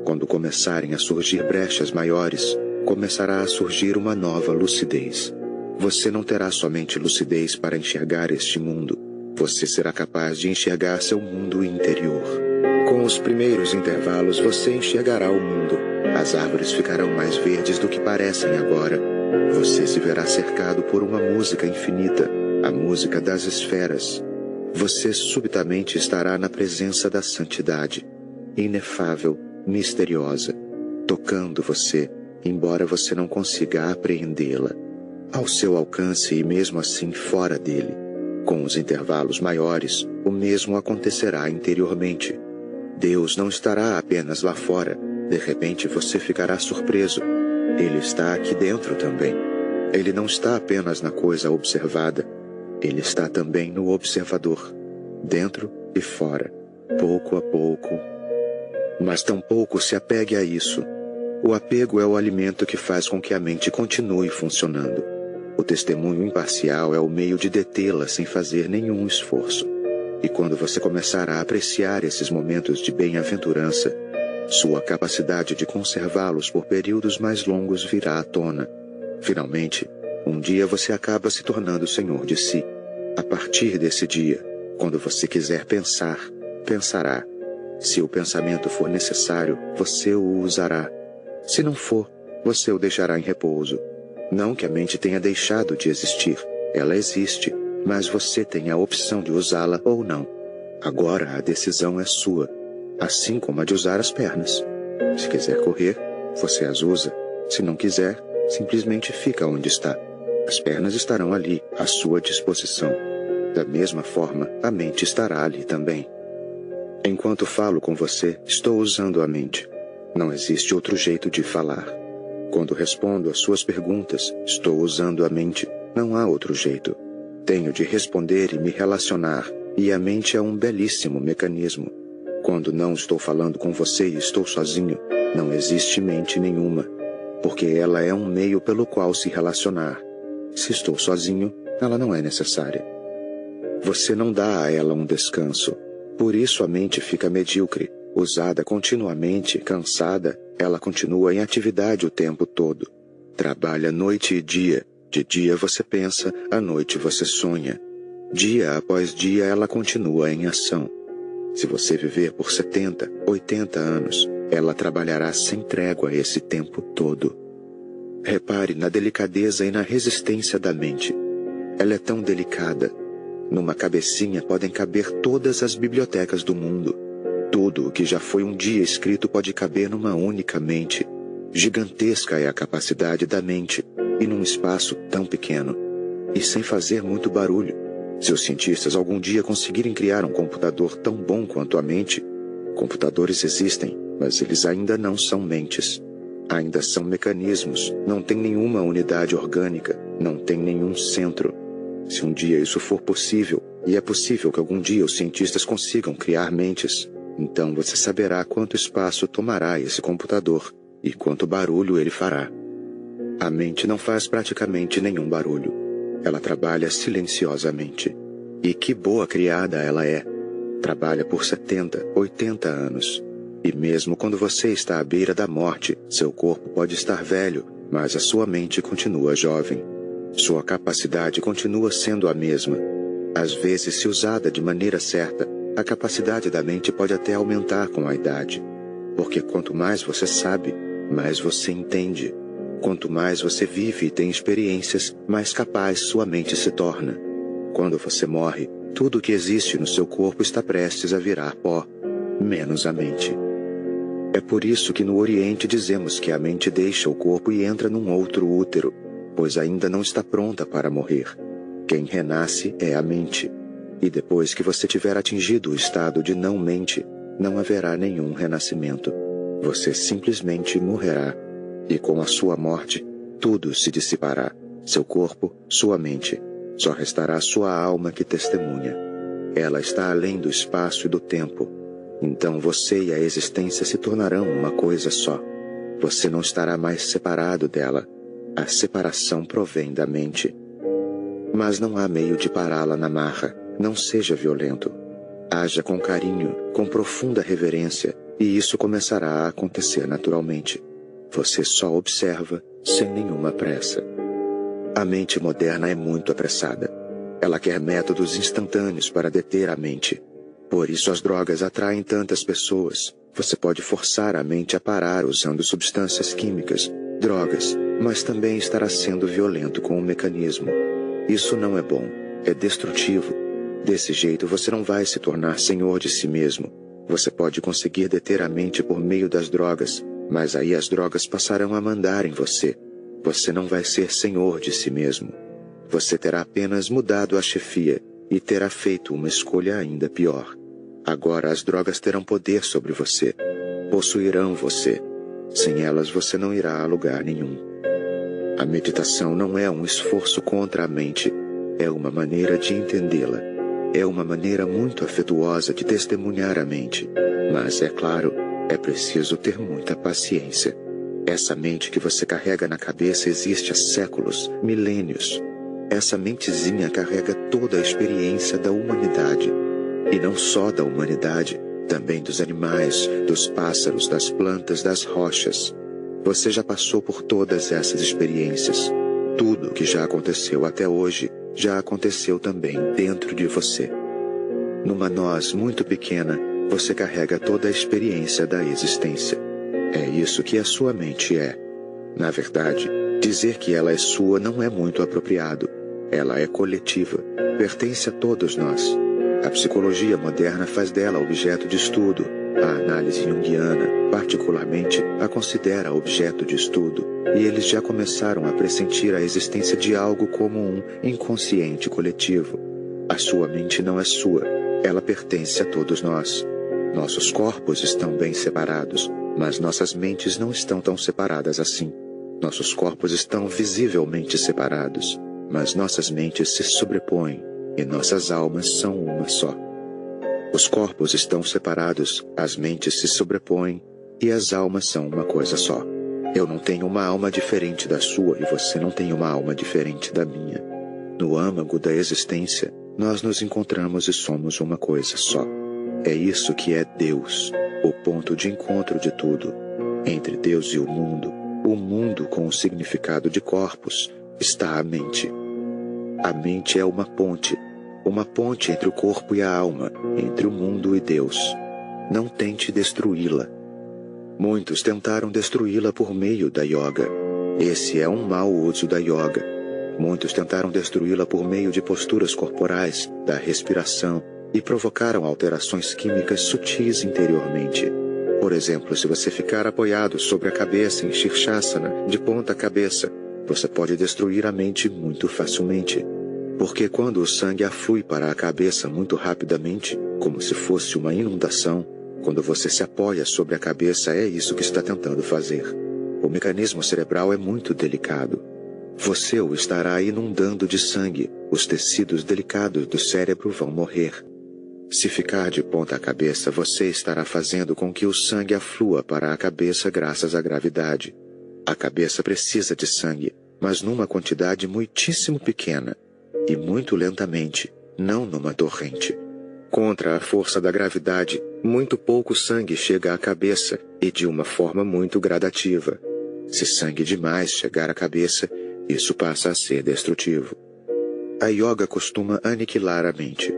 Quando começarem a surgir brechas maiores, começará a surgir uma nova lucidez. Você não terá somente lucidez para enxergar este mundo, você será capaz de enxergar seu mundo interior. Com os primeiros intervalos você enxergará o mundo. As árvores ficarão mais verdes do que parecem agora. Você se verá cercado por uma música infinita, a música das esferas. Você subitamente estará na presença da santidade, inefável, misteriosa, tocando você, embora você não consiga apreendê-la. Ao seu alcance e mesmo assim fora dele. Com os intervalos maiores, o mesmo acontecerá interiormente. Deus não estará apenas lá fora. De repente você ficará surpreso. Ele está aqui dentro também. Ele não está apenas na coisa observada. Ele está também no observador. Dentro e fora. Pouco a pouco. Mas tampouco se apegue a isso. O apego é o alimento que faz com que a mente continue funcionando. O testemunho imparcial é o meio de detê-la sem fazer nenhum esforço. E quando você começar a apreciar esses momentos de bem-aventurança, sua capacidade de conservá-los por períodos mais longos virá à tona. Finalmente, um dia você acaba se tornando senhor de si. A partir desse dia, quando você quiser pensar, pensará. Se o pensamento for necessário, você o usará. Se não for, você o deixará em repouso. Não que a mente tenha deixado de existir. Ela existe, mas você tem a opção de usá-la ou não. Agora a decisão é sua, assim como a de usar as pernas. Se quiser correr, você as usa. Se não quiser, simplesmente fica onde está. As pernas estarão ali, à sua disposição. Da mesma forma, a mente estará ali também. Enquanto falo com você, estou usando a mente. Não existe outro jeito de falar. Quando respondo às suas perguntas, estou usando a mente. Não há outro jeito. Tenho de responder e me relacionar, e a mente é um belíssimo mecanismo. Quando não estou falando com você e estou sozinho, Não existe mente nenhuma, porque ela é um meio pelo qual se relacionar. Se estou sozinho, ela não é necessária. Você não dá a ela um descanso. Por isso a mente fica medíocre. Usada continuamente, cansada, ela continua em atividade o tempo todo. Trabalha noite e dia. De dia você pensa, à noite você sonha. Dia após dia ela continua em ação. Se você viver por 70, 80 anos, ela trabalhará sem trégua esse tempo todo. Repare na delicadeza e na resistência da mente. Ela é tão delicada. Numa cabecinha podem caber todas as bibliotecas do mundo. Tudo o que já foi um dia escrito pode caber numa única mente. Gigantesca é a capacidade da mente, e num espaço tão pequeno. E sem fazer muito barulho. Se os cientistas algum dia conseguirem criar um computador tão bom quanto a mente, computadores existem, mas eles ainda não são mentes. Ainda são mecanismos, não tem nenhuma unidade orgânica, não tem nenhum centro. Se um dia isso for possível, e é possível que algum dia os cientistas consigam criar mentes, então você saberá quanto espaço tomará esse computador e quanto barulho ele fará. A mente não faz praticamente nenhum barulho. Ela trabalha silenciosamente. E que boa criada ela é! Trabalha por 70, 80 anos. E mesmo quando você está à beira da morte, seu corpo pode estar velho, mas a sua mente continua jovem. Sua capacidade continua sendo a mesma. Às vezes, se usada de maneira certa, a capacidade da mente pode até aumentar com a idade. Porque quanto mais você sabe, mais você entende. Quanto mais você vive e tem experiências, mais capaz sua mente se torna. Quando você morre, tudo o que existe no seu corpo está prestes a virar pó, menos a mente. É por isso que no Oriente dizemos que a mente deixa o corpo e entra num outro útero, pois ainda não está pronta para morrer. Quem renasce é a mente. E depois que você tiver atingido o estado de não-mente, não haverá nenhum renascimento. Você simplesmente morrerá. E com a sua morte, tudo se dissipará. Seu corpo, sua mente. Só restará sua alma que testemunha. Ela está além do espaço e do tempo. Então você e a existência se tornarão uma coisa só. Você não estará mais separado dela. A separação provém da mente. Mas não há meio de pará-la na marra. Não seja violento. Haja com carinho, com profunda reverência, e isso começará a acontecer naturalmente. Você só observa, sem nenhuma pressa. A mente moderna é muito apressada. Ela quer métodos instantâneos para deter a mente. Por isso as drogas atraem tantas pessoas. Você pode forçar a mente a parar usando substâncias químicas, drogas, mas também estará sendo violento com o mecanismo. Isso não é bom, é destrutivo. Desse jeito você não vai se tornar senhor de si mesmo. Você pode conseguir deter a mente por meio das drogas, mas aí as drogas passarão a mandar em você. Você não vai ser senhor de si mesmo. Você terá apenas mudado a chefia e terá feito uma escolha ainda pior. Agora as drogas terão poder sobre você. Possuirão você. Sem elas você não irá a lugar nenhum. A meditação não é um esforço contra a mente. É uma maneira de entendê-la. É uma maneira muito afetuosa de testemunhar a mente. Mas, é claro, é preciso ter muita paciência. Essa mente que você carrega na cabeça existe há séculos, milênios. Essa mentezinha carrega toda a experiência da humanidade. E não só da humanidade, também dos animais, dos pássaros, das plantas, das rochas. Você já passou por todas essas experiências. Tudo o que já aconteceu até hoje já aconteceu também dentro de você. Numa nós muito pequena, você carrega toda a experiência da existência. É isso que a sua mente é. Na verdade, dizer que ela é sua não é muito apropriado. Ela é coletiva, pertence a todos nós. A psicologia moderna faz dela objeto de estudo. A análise junguiana, particularmente, a considera objeto de estudo, e eles já começaram a pressentir a existência de algo como um inconsciente coletivo. A sua mente não é sua, ela pertence a todos nós. Nossos corpos estão bem separados, mas nossas mentes não estão tão separadas assim. Nossos corpos estão visivelmente separados, mas nossas mentes se sobrepõem, e nossas almas são uma só. Os corpos estão separados, as mentes se sobrepõem, e as almas são uma coisa só. Eu não tenho uma alma diferente da sua e você não tem uma alma diferente da minha. No âmago da existência, nós nos encontramos e somos uma coisa só. É isso que é Deus, o ponto de encontro de tudo. Entre Deus e o mundo com o significado de corpos, está a mente. A mente é uma ponte entre o corpo e a alma, entre o mundo e Deus. Não tente destruí-la. Muitos tentaram destruí-la por meio da yoga. Esse é um mau uso da yoga. Muitos tentaram destruí-la por meio de posturas corporais, da respiração, e provocaram alterações químicas sutis interiormente. Por exemplo, se você ficar apoiado sobre a cabeça em Shirshasana, de ponta cabeça, você pode destruir a mente muito facilmente. Porque quando o sangue aflui para a cabeça muito rapidamente, como se fosse uma inundação, quando você se apoia sobre a cabeça, é isso que está tentando fazer. O mecanismo cerebral é muito delicado. Você o estará inundando de sangue. Os tecidos delicados do cérebro vão morrer. Se ficar de ponta cabeça, você estará fazendo com que o sangue aflua para a cabeça graças à gravidade. A cabeça precisa de sangue, mas numa quantidade muitíssimo pequena, e muito lentamente, não numa torrente. Contra a força da gravidade, muito pouco sangue chega à cabeça e de uma forma muito gradativa. Se sangue demais chegar à cabeça, isso passa a ser destrutivo. A yoga costuma aniquilar a mente.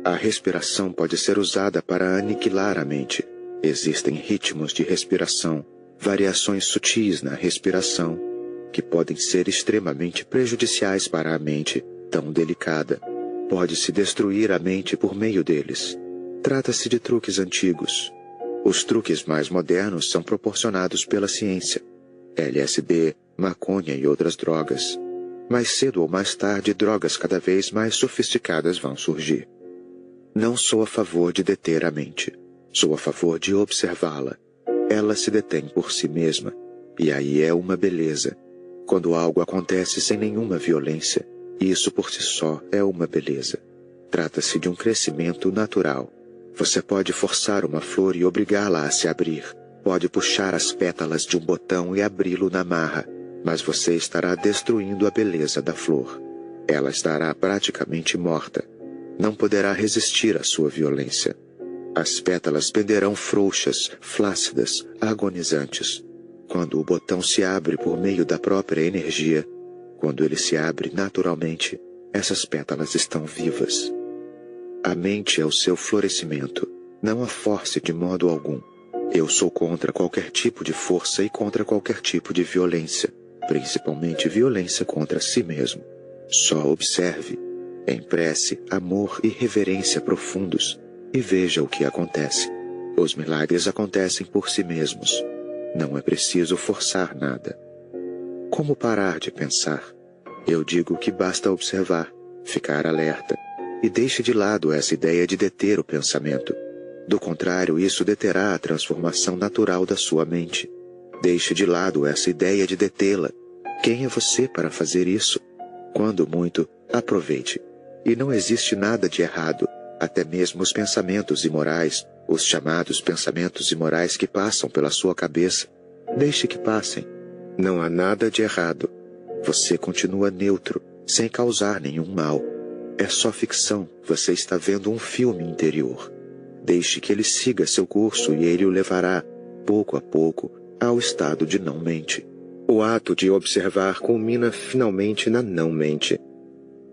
A respiração pode ser usada para aniquilar a mente. Existem ritmos de respiração, variações sutis na respiração, que podem ser extremamente prejudiciais para a mente, tão delicada. Pode-se destruir a mente por meio deles. Trata-se de truques antigos. Os truques mais modernos são proporcionados pela ciência. LSD, maconha e outras drogas. Mais cedo ou mais tarde, drogas cada vez mais sofisticadas vão surgir. Não sou a favor de deter a mente. Sou a favor de observá-la. Ela se detém por si mesma. E aí é uma beleza. Quando algo acontece sem nenhuma violência, isso por si só é uma beleza. Trata-se de um crescimento natural. Você pode forçar uma flor e obrigá-la a se abrir. Pode puxar as pétalas de um botão e abri-lo na marra, mas você estará destruindo a beleza da flor. Ela estará praticamente morta. Não poderá resistir à sua violência. As pétalas penderão frouxas, flácidas, agonizantes. Quando o botão se abre por meio da própria energia, quando ele se abre naturalmente, essas pétalas estão vivas. A mente é o seu florescimento. Não a force de modo algum. Eu sou contra qualquer tipo de força e contra qualquer tipo de violência, principalmente violência contra si mesmo. Só observe, em prece, amor e reverência profundos, e veja o que acontece. Os milagres acontecem por si mesmos. Não é preciso forçar nada. Como parar de pensar? Eu digo que basta observar, ficar alerta, e deixe de lado essa ideia de deter o pensamento. Do contrário, isso deterá a transformação natural da sua mente. Deixe de lado essa ideia de detê-la. Quem é você para fazer isso? Quando muito, aproveite. E não existe nada de errado, até mesmo os pensamentos imorais, os chamados pensamentos imorais que passam pela sua cabeça. Deixe que passem. Não há nada de errado. Você continua neutro, sem causar nenhum mal. É só ficção, você está vendo um filme interior. Deixe que ele siga seu curso e ele o levará, pouco a pouco, ao estado de não-mente. O ato de observar culmina finalmente na não-mente.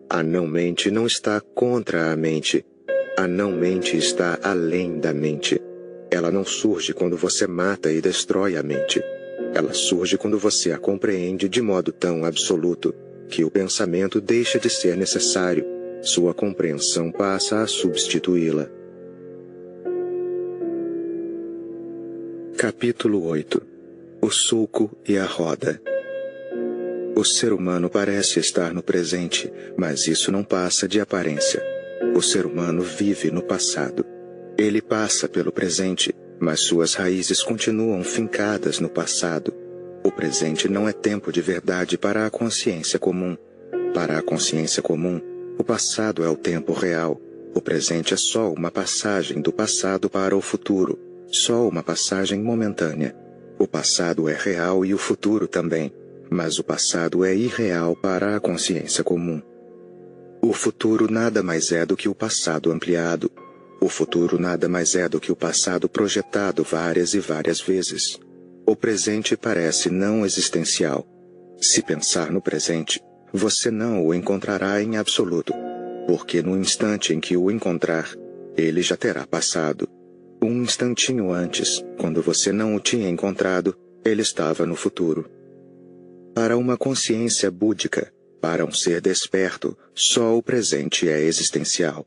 A não-mente não está contra a mente. A não-mente está além da mente. Ela não surge quando você mata e destrói a mente. Ela surge quando você a compreende de modo tão absoluto que o pensamento deixa de ser necessário. Sua compreensão passa a substituí-la. Capítulo 8. O sulco e a roda. O ser humano parece estar no presente, mas isso não passa de aparência. O ser humano vive no passado. Ele passa pelo presente, mas suas raízes continuam fincadas no passado. O presente não é tempo de verdade para a consciência comum. Para a consciência comum, o passado é o tempo real. O presente é só uma passagem do passado para o futuro. só uma passagem momentânea. O passado é real e o futuro também, mas o passado é irreal para a consciência comum. O futuro nada mais é do que o passado ampliado. O futuro nada mais é do que o passado projetado várias e várias vezes. O presente parece não existencial. Se pensar no presente, você não o encontrará em absoluto, porque no instante em que o encontrar, ele já terá passado. Um instantinho antes, quando você não o tinha encontrado, ele estava no futuro. Para uma consciência búdica, para um ser desperto, só o presente é existencial.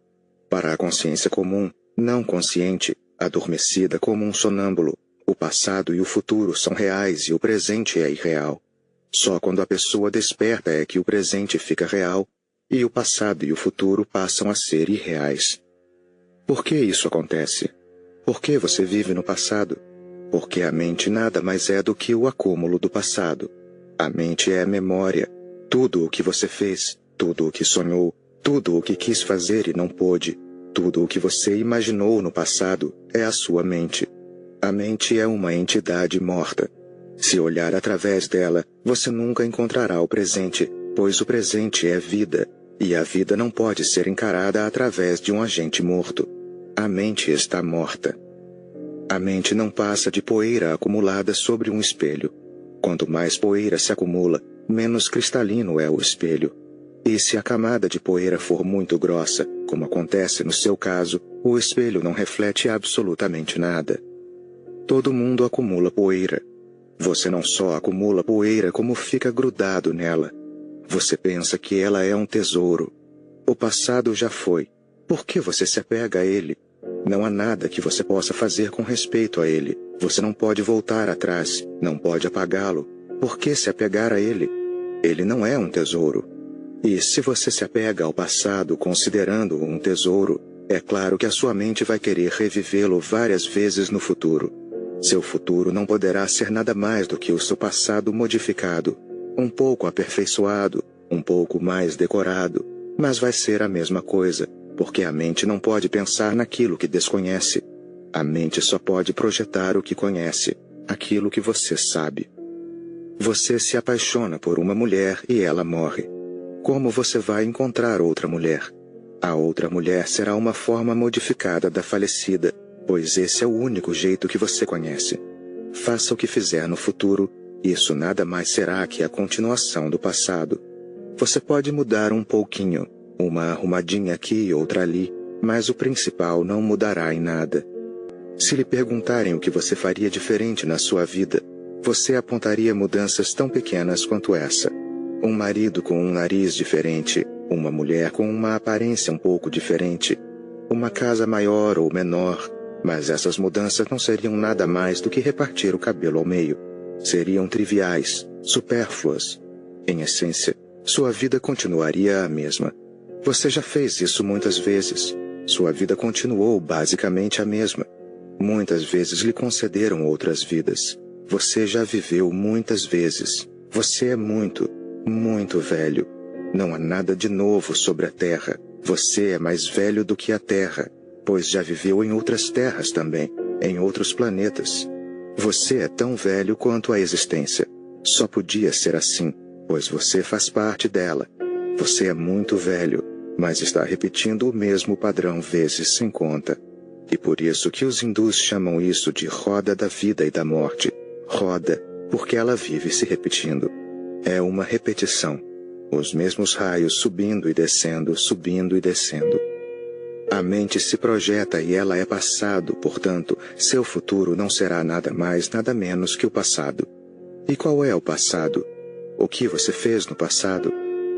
Para a consciência comum, não consciente, adormecida como um sonâmbulo, o passado e o futuro são reais e o presente é irreal. Só quando a pessoa desperta é que o presente fica real e o passado e o futuro passam a ser irreais. Por que isso acontece? Por que você vive no passado? Porque a mente nada mais é do que o acúmulo do passado. A mente é memória. Tudo o que você fez, tudo o que sonhou, tudo o que quis fazer e não pôde, tudo o que você imaginou no passado é a sua mente. A mente é uma entidade morta. Se olhar através dela, você nunca encontrará o presente, pois o presente é vida, e a vida não pode ser encarada através de um agente morto. A mente está morta. A mente não passa de poeira acumulada sobre um espelho. Quanto mais poeira se acumula, menos cristalino é o espelho. E se a camada de poeira for muito grossa, como acontece no seu caso, o espelho não reflete absolutamente nada. Todo mundo acumula poeira. Você não só acumula poeira, como fica grudado nela. Você pensa que ela é um tesouro. O passado já foi. Por que você se apega a ele? Não há nada que você possa fazer com respeito a ele. Você não pode voltar atrás, não pode apagá-lo. Por que se apegar a ele? Ele não é um tesouro. E se você se apega ao passado considerando-o um tesouro, é claro que a sua mente vai querer revivê-lo várias vezes no futuro. Seu futuro não poderá ser nada mais do que o seu passado modificado, um pouco aperfeiçoado, um pouco mais decorado, mas vai ser a mesma coisa, porque a mente não pode pensar naquilo que desconhece. A mente só pode projetar o que conhece, aquilo que você sabe. Você se apaixona por uma mulher e ela morre. Como você vai encontrar outra mulher? A outra mulher será uma forma modificada da falecida, pois esse é o único jeito que você conhece. Faça o que fizer no futuro, isso nada mais será que a continuação do passado. Você pode mudar um pouquinho, uma arrumadinha aqui e outra ali, mas o principal não mudará em nada. Se lhe perguntarem o que você faria diferente na sua vida, você apontaria mudanças tão pequenas quanto essa. Um marido com um nariz diferente, uma mulher com uma aparência um pouco diferente, uma casa maior ou menor, mas essas mudanças não seriam nada mais do que repartir o cabelo ao meio. Seriam triviais, supérfluas. Em essência, sua vida continuaria a mesma. Você já fez isso muitas vezes. Sua vida continuou basicamente a mesma. Muitas vezes lhe concederam outras vidas. Você já viveu muitas vezes. Você é muito, muito velho. Não há nada de novo sobre a Terra. Você é mais velho do que a Terra, pois já viveu em outras terras também, em outros planetas. Você é tão velho quanto a existência. Só podia ser assim, pois você faz parte dela. Você é muito velho, mas está repetindo o mesmo padrão vezes sem conta. E por isso que os hindus chamam isso de roda da vida e da morte. Roda, porque ela vive se repetindo. É uma repetição. Os mesmos raios subindo e descendo, subindo e descendo. A mente se projeta e ela é passado, portanto, seu futuro não será nada mais, nada menos que o passado. E qual é o passado? O que você fez no passado?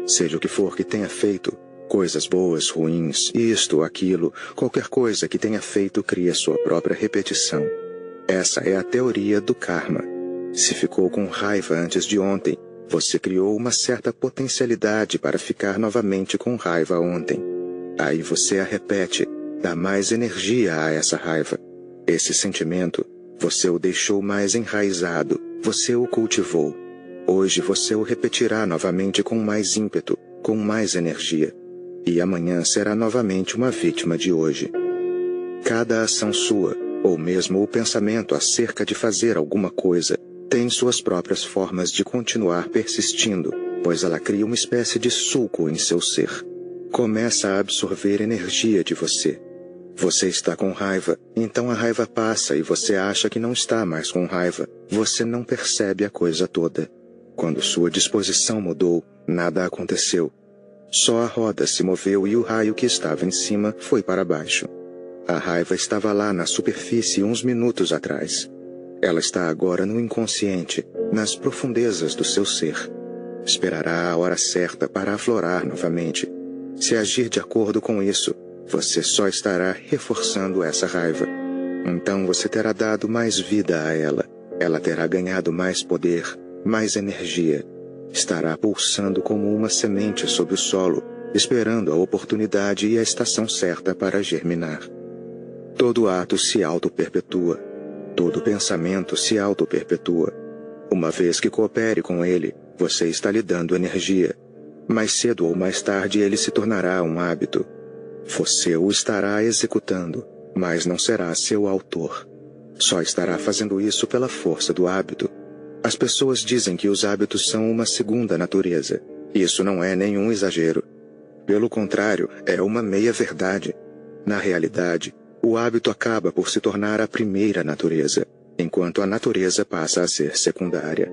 Seja o que for que tenha feito, coisas boas, ruins, isto, aquilo, qualquer coisa que tenha feito cria sua própria repetição. Essa é a teoria do karma. Se ficou com raiva antes de ontem, você criou uma certa potencialidade para ficar novamente com raiva ontem. Aí você a repete, dá mais energia a essa raiva. Esse sentimento, você o deixou mais enraizado, você o cultivou. Hoje você o repetirá novamente com mais ímpeto, com mais energia. E amanhã será novamente uma vítima de hoje. Cada ação sua, ou mesmo o pensamento acerca de fazer alguma coisa, tem suas próprias formas de continuar persistindo, pois ela cria uma espécie de sulco em seu ser. Começa a absorver energia de você. Você está com raiva, então a raiva passa e você acha que não está mais com raiva. Você não percebe a coisa toda. Quando sua disposição mudou, nada aconteceu. Só a roda se moveu e o raio que estava em cima foi para baixo. A raiva estava lá na superfície uns minutos atrás. Ela está agora no inconsciente, nas profundezas do seu ser. Esperará a hora certa para aflorar novamente. Se agir de acordo com isso, você só estará reforçando essa raiva. Então você terá dado mais vida a ela. Ela terá ganhado mais poder, mais energia. Estará pulsando como uma semente sob o solo, esperando a oportunidade e a estação certa para germinar. Todo ato se auto-perpetua. Todo pensamento se auto-perpetua. Uma vez que coopere com ele, você está lhe dando energia. Mais cedo ou mais tarde ele se tornará um hábito. Você o estará executando, mas não será seu autor. Só estará fazendo isso pela força do hábito. As pessoas dizem que os hábitos são uma segunda natureza. Isso não é nenhum exagero. Pelo contrário, é uma meia-verdade. Na realidade, o hábito acaba por se tornar a primeira natureza, enquanto a natureza passa a ser secundária.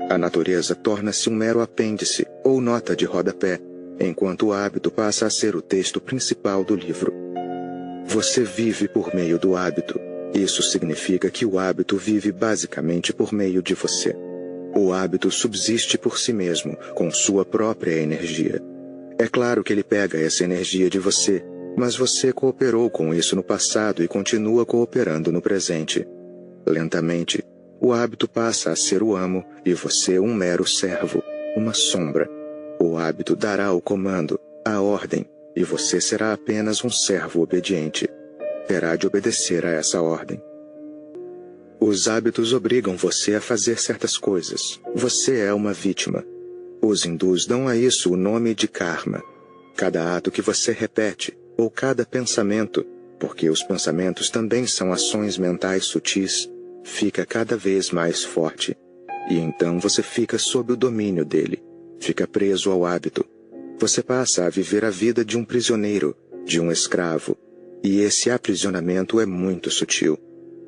A natureza torna-se um mero apêndice ou nota de rodapé, enquanto o hábito passa a ser o texto principal do livro. Você vive por meio do hábito. Isso significa que o hábito vive basicamente por meio de você. O hábito subsiste por si mesmo, com sua própria energia. É claro que ele pega essa energia de você, mas você cooperou com isso no passado e continua cooperando no presente. Lentamente, o hábito passa a ser o amo e você um mero servo, uma sombra. O hábito dará o comando, a ordem, e você será apenas um servo obediente. Terá de obedecer a essa ordem. Os hábitos obrigam você a fazer certas coisas. Você é uma vítima. Os hindus dão a isso o nome de karma. Cada ato que você repete, ou cada pensamento, porque os pensamentos também são ações mentais sutis, fica cada vez mais forte. E então você fica sob o domínio dele. Fica preso ao hábito. Você passa a viver a vida de um prisioneiro, de um escravo. E esse aprisionamento é muito sutil.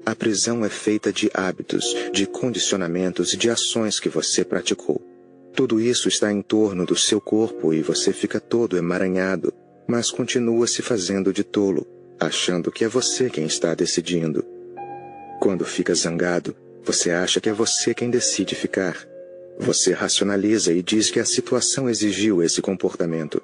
A prisão é feita de hábitos, de condicionamentos e de ações que você praticou. Tudo isso está em torno do seu corpo e você fica todo emaranhado, mas continua se fazendo de tolo, achando que é você quem está decidindo. Quando fica zangado, você acha que é você quem decide ficar. Você racionaliza e diz que a situação exigiu esse comportamento.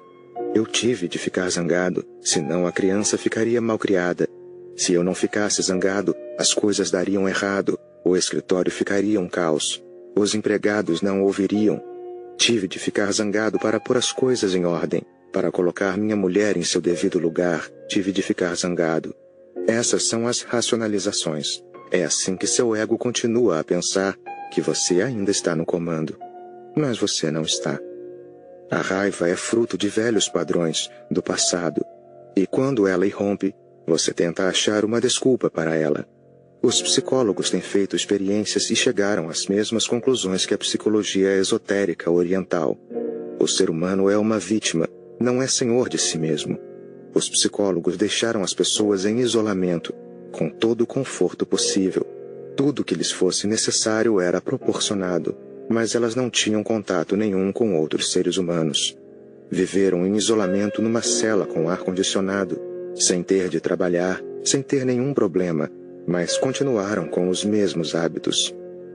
Eu tive de ficar zangado, senão a criança ficaria malcriada. Se eu não ficasse zangado, as coisas dariam errado, o escritório ficaria um caos. Os empregados não ouviriam. Tive de ficar zangado para pôr as coisas em ordem, para colocar minha mulher em seu devido lugar. Tive de ficar zangado. Essas são as racionalizações. É assim que seu ego continua a pensar que você ainda está no comando. Mas você não está. A raiva é fruto de velhos padrões, do passado. E quando ela irrompe, você tenta achar uma desculpa para ela. Os psicólogos têm feito experiências e chegaram às mesmas conclusões que a psicologia esotérica oriental. O ser humano é uma vítima, não é senhor de si mesmo. Os psicólogos deixaram as pessoas em isolamento, com todo o conforto possível. Tudo que lhes fosse necessário era proporcionado, mas elas não tinham contato nenhum com outros seres humanos. Viveram em isolamento numa cela com ar-condicionado, sem ter de trabalhar, sem ter nenhum problema, mas continuaram com os mesmos hábitos.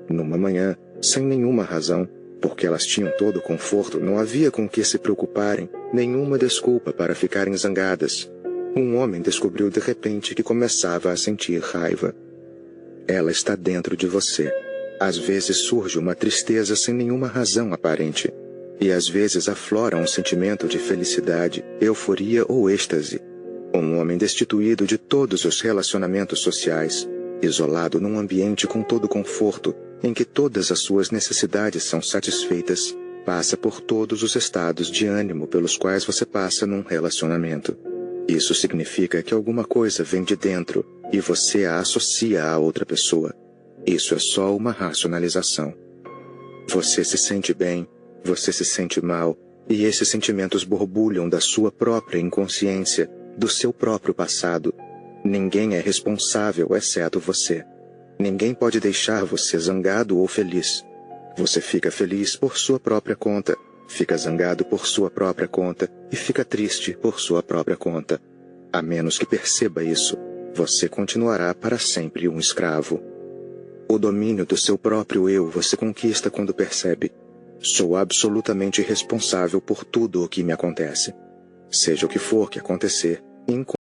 Numa manhã, sem nenhuma razão, porque elas tinham todo o conforto, não havia com que se preocuparem, nenhuma desculpa para ficarem zangadas. Um homem descobriu de repente que começava a sentir raiva. Ela está dentro de você. Às vezes surge uma tristeza sem nenhuma razão aparente. E às vezes aflora um sentimento de felicidade, euforia ou êxtase. Um homem destituído de todos os relacionamentos sociais, isolado num ambiente com todo conforto, em que todas as suas necessidades são satisfeitas, passa por todos os estados de ânimo pelos quais você passa num relacionamento. Isso significa que alguma coisa vem de dentro, e você a associa a outra pessoa. Isso é só uma racionalização. Você se sente bem, você se sente mal, e esses sentimentos borbulham da sua própria inconsciência, do seu próprio passado. Ninguém é responsável exceto você. Ninguém pode deixar você zangado ou feliz. Você fica feliz por sua própria conta, fica zangado por sua própria conta e fica triste por sua própria conta. A menos que perceba isso, você continuará para sempre um escravo. O domínio do seu próprio eu você conquista quando percebe: sou absolutamente responsável por tudo o que me acontece. Seja o que for que acontecer,